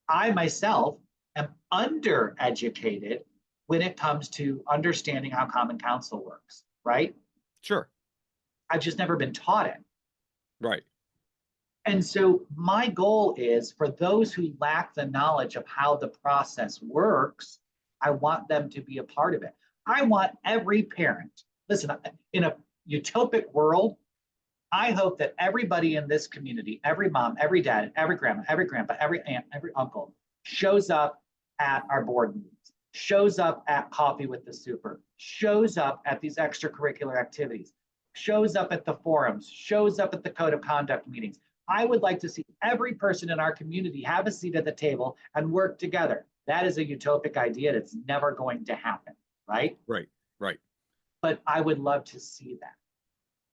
I myself am undereducated when it comes to understanding how Common Council works, right? Sure. I've just never been taught it. Right. And so my goal is for those who lack the knowledge of how the process works, I want them to be a part of it. I want every parent, listen, in a utopic world, I hope that everybody in this community, every mom, every dad, every grandma, every grandpa, every aunt, every uncle shows up at our board meetings, shows up at coffee with the super, shows up at these extracurricular activities, shows up at the forums, shows up at the code of conduct meetings, I would like to see every person in our community have a seat at the table and work together. That is a utopic idea that's never going to happen, right? Right. Right. But I would love to see that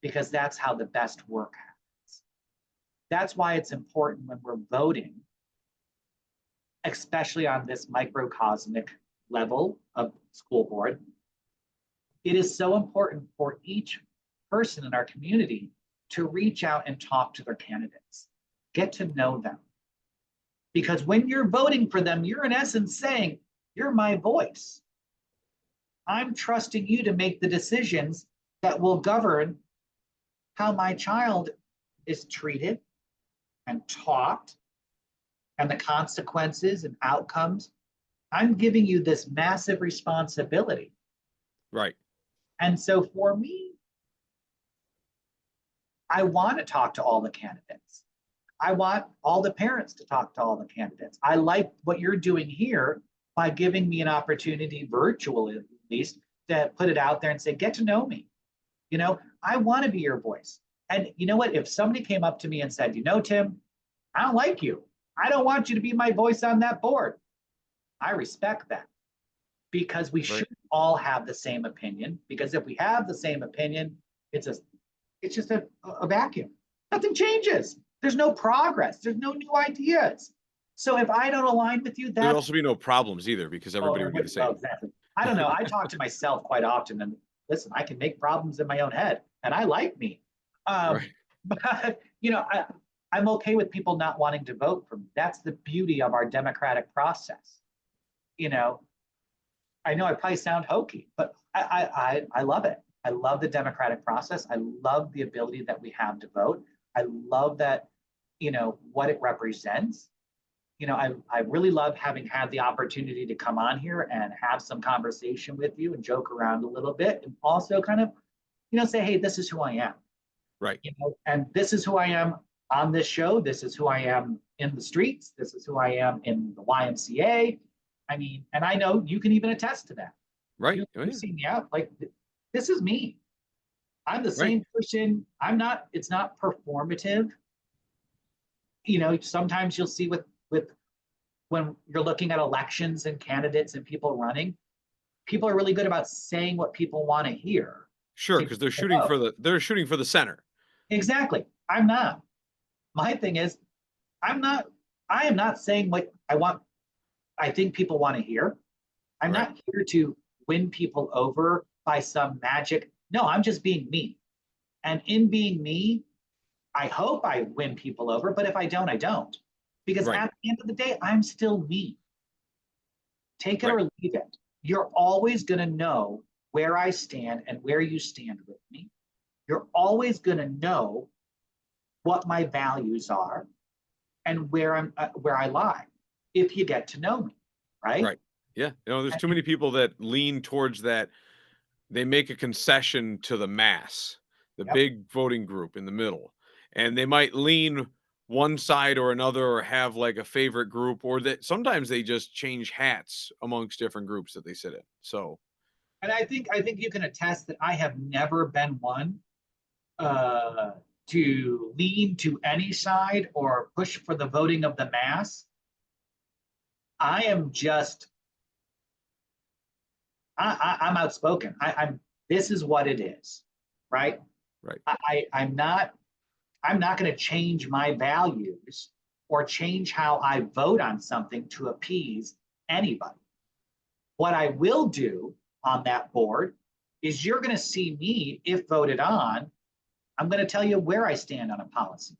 because that's how the best work happens. That's why it's important when we're voting, especially on this microcosmic level of school board. It is so important for each person in our community to reach out and talk to their candidates, get to know them. Because when you're voting for them, you're in essence saying, you're my voice. I'm trusting you to make the decisions that will govern how my child is treated and taught and the consequences and outcomes. I'm giving you this massive responsibility. Right. And so for me, I want to talk to all the candidates. I want all the parents to talk to all the candidates. I like what you're doing here by giving me an opportunity, virtually at least, to put it out there and say, get to know me. You know, I want to be your voice. And you know what? If somebody came up to me and said, you know, Tim, I don't like you. I don't want you to be my voice on that board. I respect that because we should all have the same opinion. Because if we have the same opinion, it's just a vacuum. Nothing changes. There's no progress. There's no new ideas. So if I don't align with you, There'd also be no problems either because everybody would be the same. Exactly. I don't know. I talk to myself quite often, and listen, I can make problems in my own head, and I like me. But you know, I'm okay with people not wanting to vote for me. That's the beauty of our democratic process. You know I probably sound hokey, but I love it. I love the democratic process. I love the ability that we have to vote. I love that, what it represents. I really love having had the opportunity to come on here and have some conversation with you and joke around a little bit and also kind of, say, hey, this is who I am. Right. And this is who I am on this show. This is who I am in the streets. This is who I am in the YMCA. I mean, and I know you can even attest to that. Right. You've seen me out. Like, this is me. I'm the same person. It's not performative. Sometimes you'll see with when you're looking at elections and candidates and people running, people are really good about saying what people want to hear. Sure, because they're shooting for the center. Exactly. I'm not. My thing is, I am not saying what I think people want to hear. I'm not here to win people over by some magic. No, I'm just being me. And in being me, I hope I win people over, but if I don't, I don't. Because at the end of the day, I'm still me. Take it or leave it. You're always going to know where I stand and where you stand with me. You're always going to know what my values are and where I lie if you get to know me, right? Right. Yeah. There's too many people that lean towards that. They make a concession to the mass, the big voting group in the middle, and they might lean one side or another or have like a favorite group, or that sometimes they just change hats amongst different groups that they sit in. So, and I think you can attest that I have never been one to lean to any side or push for the voting of the mass. I am just I'm outspoken. This is what it is, right? Right. I'm not going to change my values or change how I vote on something to appease anybody. What I will do on that board is you're going to see me, if voted on, I'm going to tell you where I stand on a policy.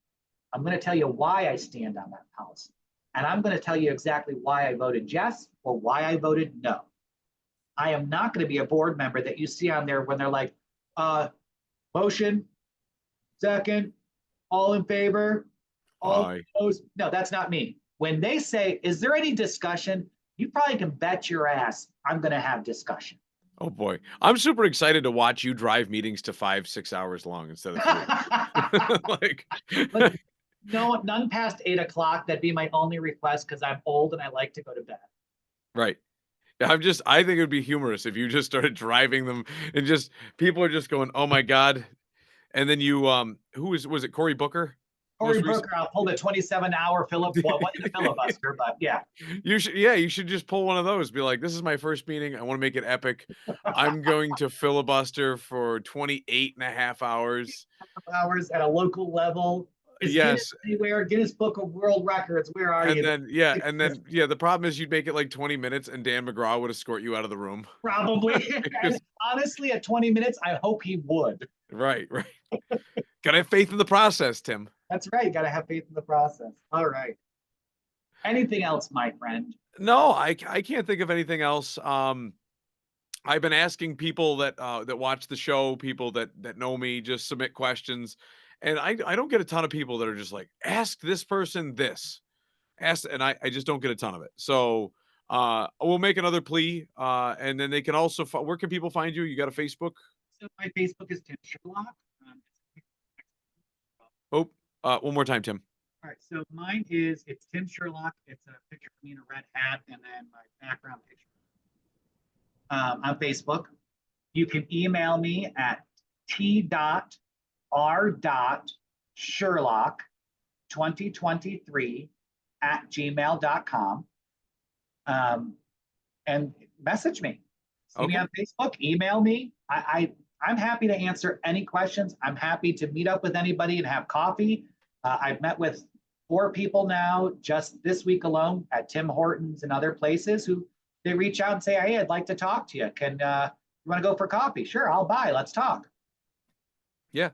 I'm going to tell you why I stand on that policy. And I'm going to tell you exactly why I voted yes or why I voted no. I am not going to be a board member that you see on there when they're like, motion, second, all in favor, all opposed. No, that's not me. When they say, is there any discussion? You probably can bet your ass I'm going to have discussion. Oh boy. I'm super excited to watch you drive meetings to 5-6 hours long instead of 3. But no, none past 8 o'clock. That'd be my only request because I'm old and I like to go to bed. Right. I think it would be humorous if you just started driving them and just people are just going, oh my God. And then you, was it Cory Booker? Cory most recent. Booker, I'll pull the 27-hour filibuster, but yeah. You should just pull one of those. Be like, this is my first meeting. I want to make it epic. I'm going to filibuster for 28.5 hours. Hours at a local level. Is Guinness Yes. anywhere? Guinness Book of World Records. Where are And you? then, the problem is you'd make it like 20 minutes and Dan McGraw would escort you out of the room. Probably. And Because- honestly, at 20 minutes, I hope he would. right. Gotta have faith in the process, Tim. That's right. You got to have faith in the process. All right. Anything else, my friend? No, I can't think of anything else. I've been asking people that watch the show, people that know me, just submit questions, and I don't get a ton of people that are just like, ask this person this, and I just don't get a ton of it. So we'll make another plea, and then they can also where can people find you? You got a Facebook? So my Facebook is Tim Sherlock. Um, Oh, one more time, Tim. all right. So mine is it's Tim Sherlock. It's a picture of me in a red hat, and then my background picture on Facebook. You can email me at t.r.sherlock2023@gmail.com, and message me. See me Okay. on Facebook, email me. I'm happy to answer any questions. I'm happy to meet up with anybody and have coffee. I've met with 4 people now just this week alone at Tim Hortons and other places who they reach out and say, hey, I'd like to talk to you. You want to go for coffee? Sure, I'll buy. Let's talk. Yeah.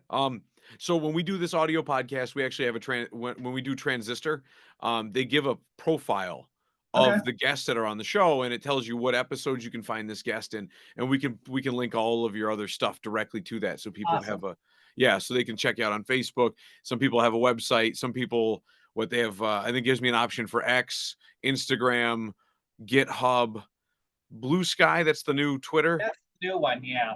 So when we do this audio podcast, we actually have when we do Transistor, they give a profile Okay. of the guests that are on the show, and it tells you what episodes you can find this guest in, and we can link all of your other stuff directly to that, so people Awesome. so they can check you out on Facebook. Some people have a website. Some people what they have I think gives me an option for X, Instagram, GitHub, Blue Sky. That's the new Twitter. That's the new one. Yeah.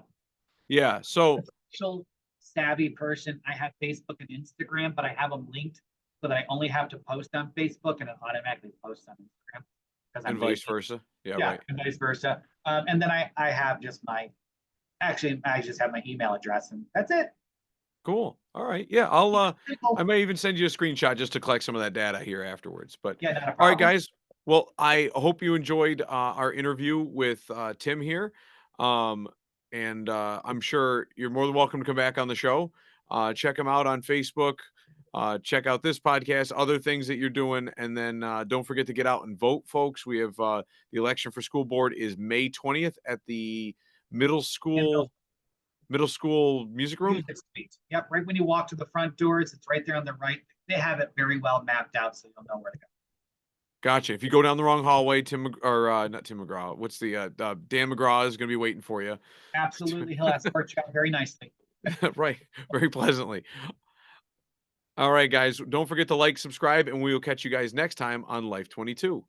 Yeah. So Social savvy person. I have Facebook and Instagram, but I have them linked so that I only have to post on Facebook and it automatically posts on Instagram. and vice versa. Yeah. Yeah, Right. and vice versa. And then I have just I just have my email address and that's it. Cool. All right. Yeah, I Simple. may even send you a screenshot just to collect some of that data here afterwards. But Yeah, not a all right, problem. guys. Well, I hope you enjoyed our interview with Tim here. Um, and I'm sure you're more than welcome to come back on the show. Check him out on Facebook. Check out this podcast, other things that you're doing. And then don't forget to get out and vote, folks. We have the election for school board is May 20th at the middle school music room. Music Suite. Yep, right when you walk to the front doors, it's right there on the right. They have it very well mapped out, so you'll know where to go. Gotcha. If you go down the wrong hallway, not Tim McGraw. What's the Dan McGraw is going to be waiting for you. Absolutely, he'll escort you out very nicely. Right. Very pleasantly. All right, guys. Don't forget to like, subscribe, and we will catch you guys next time on Life 22.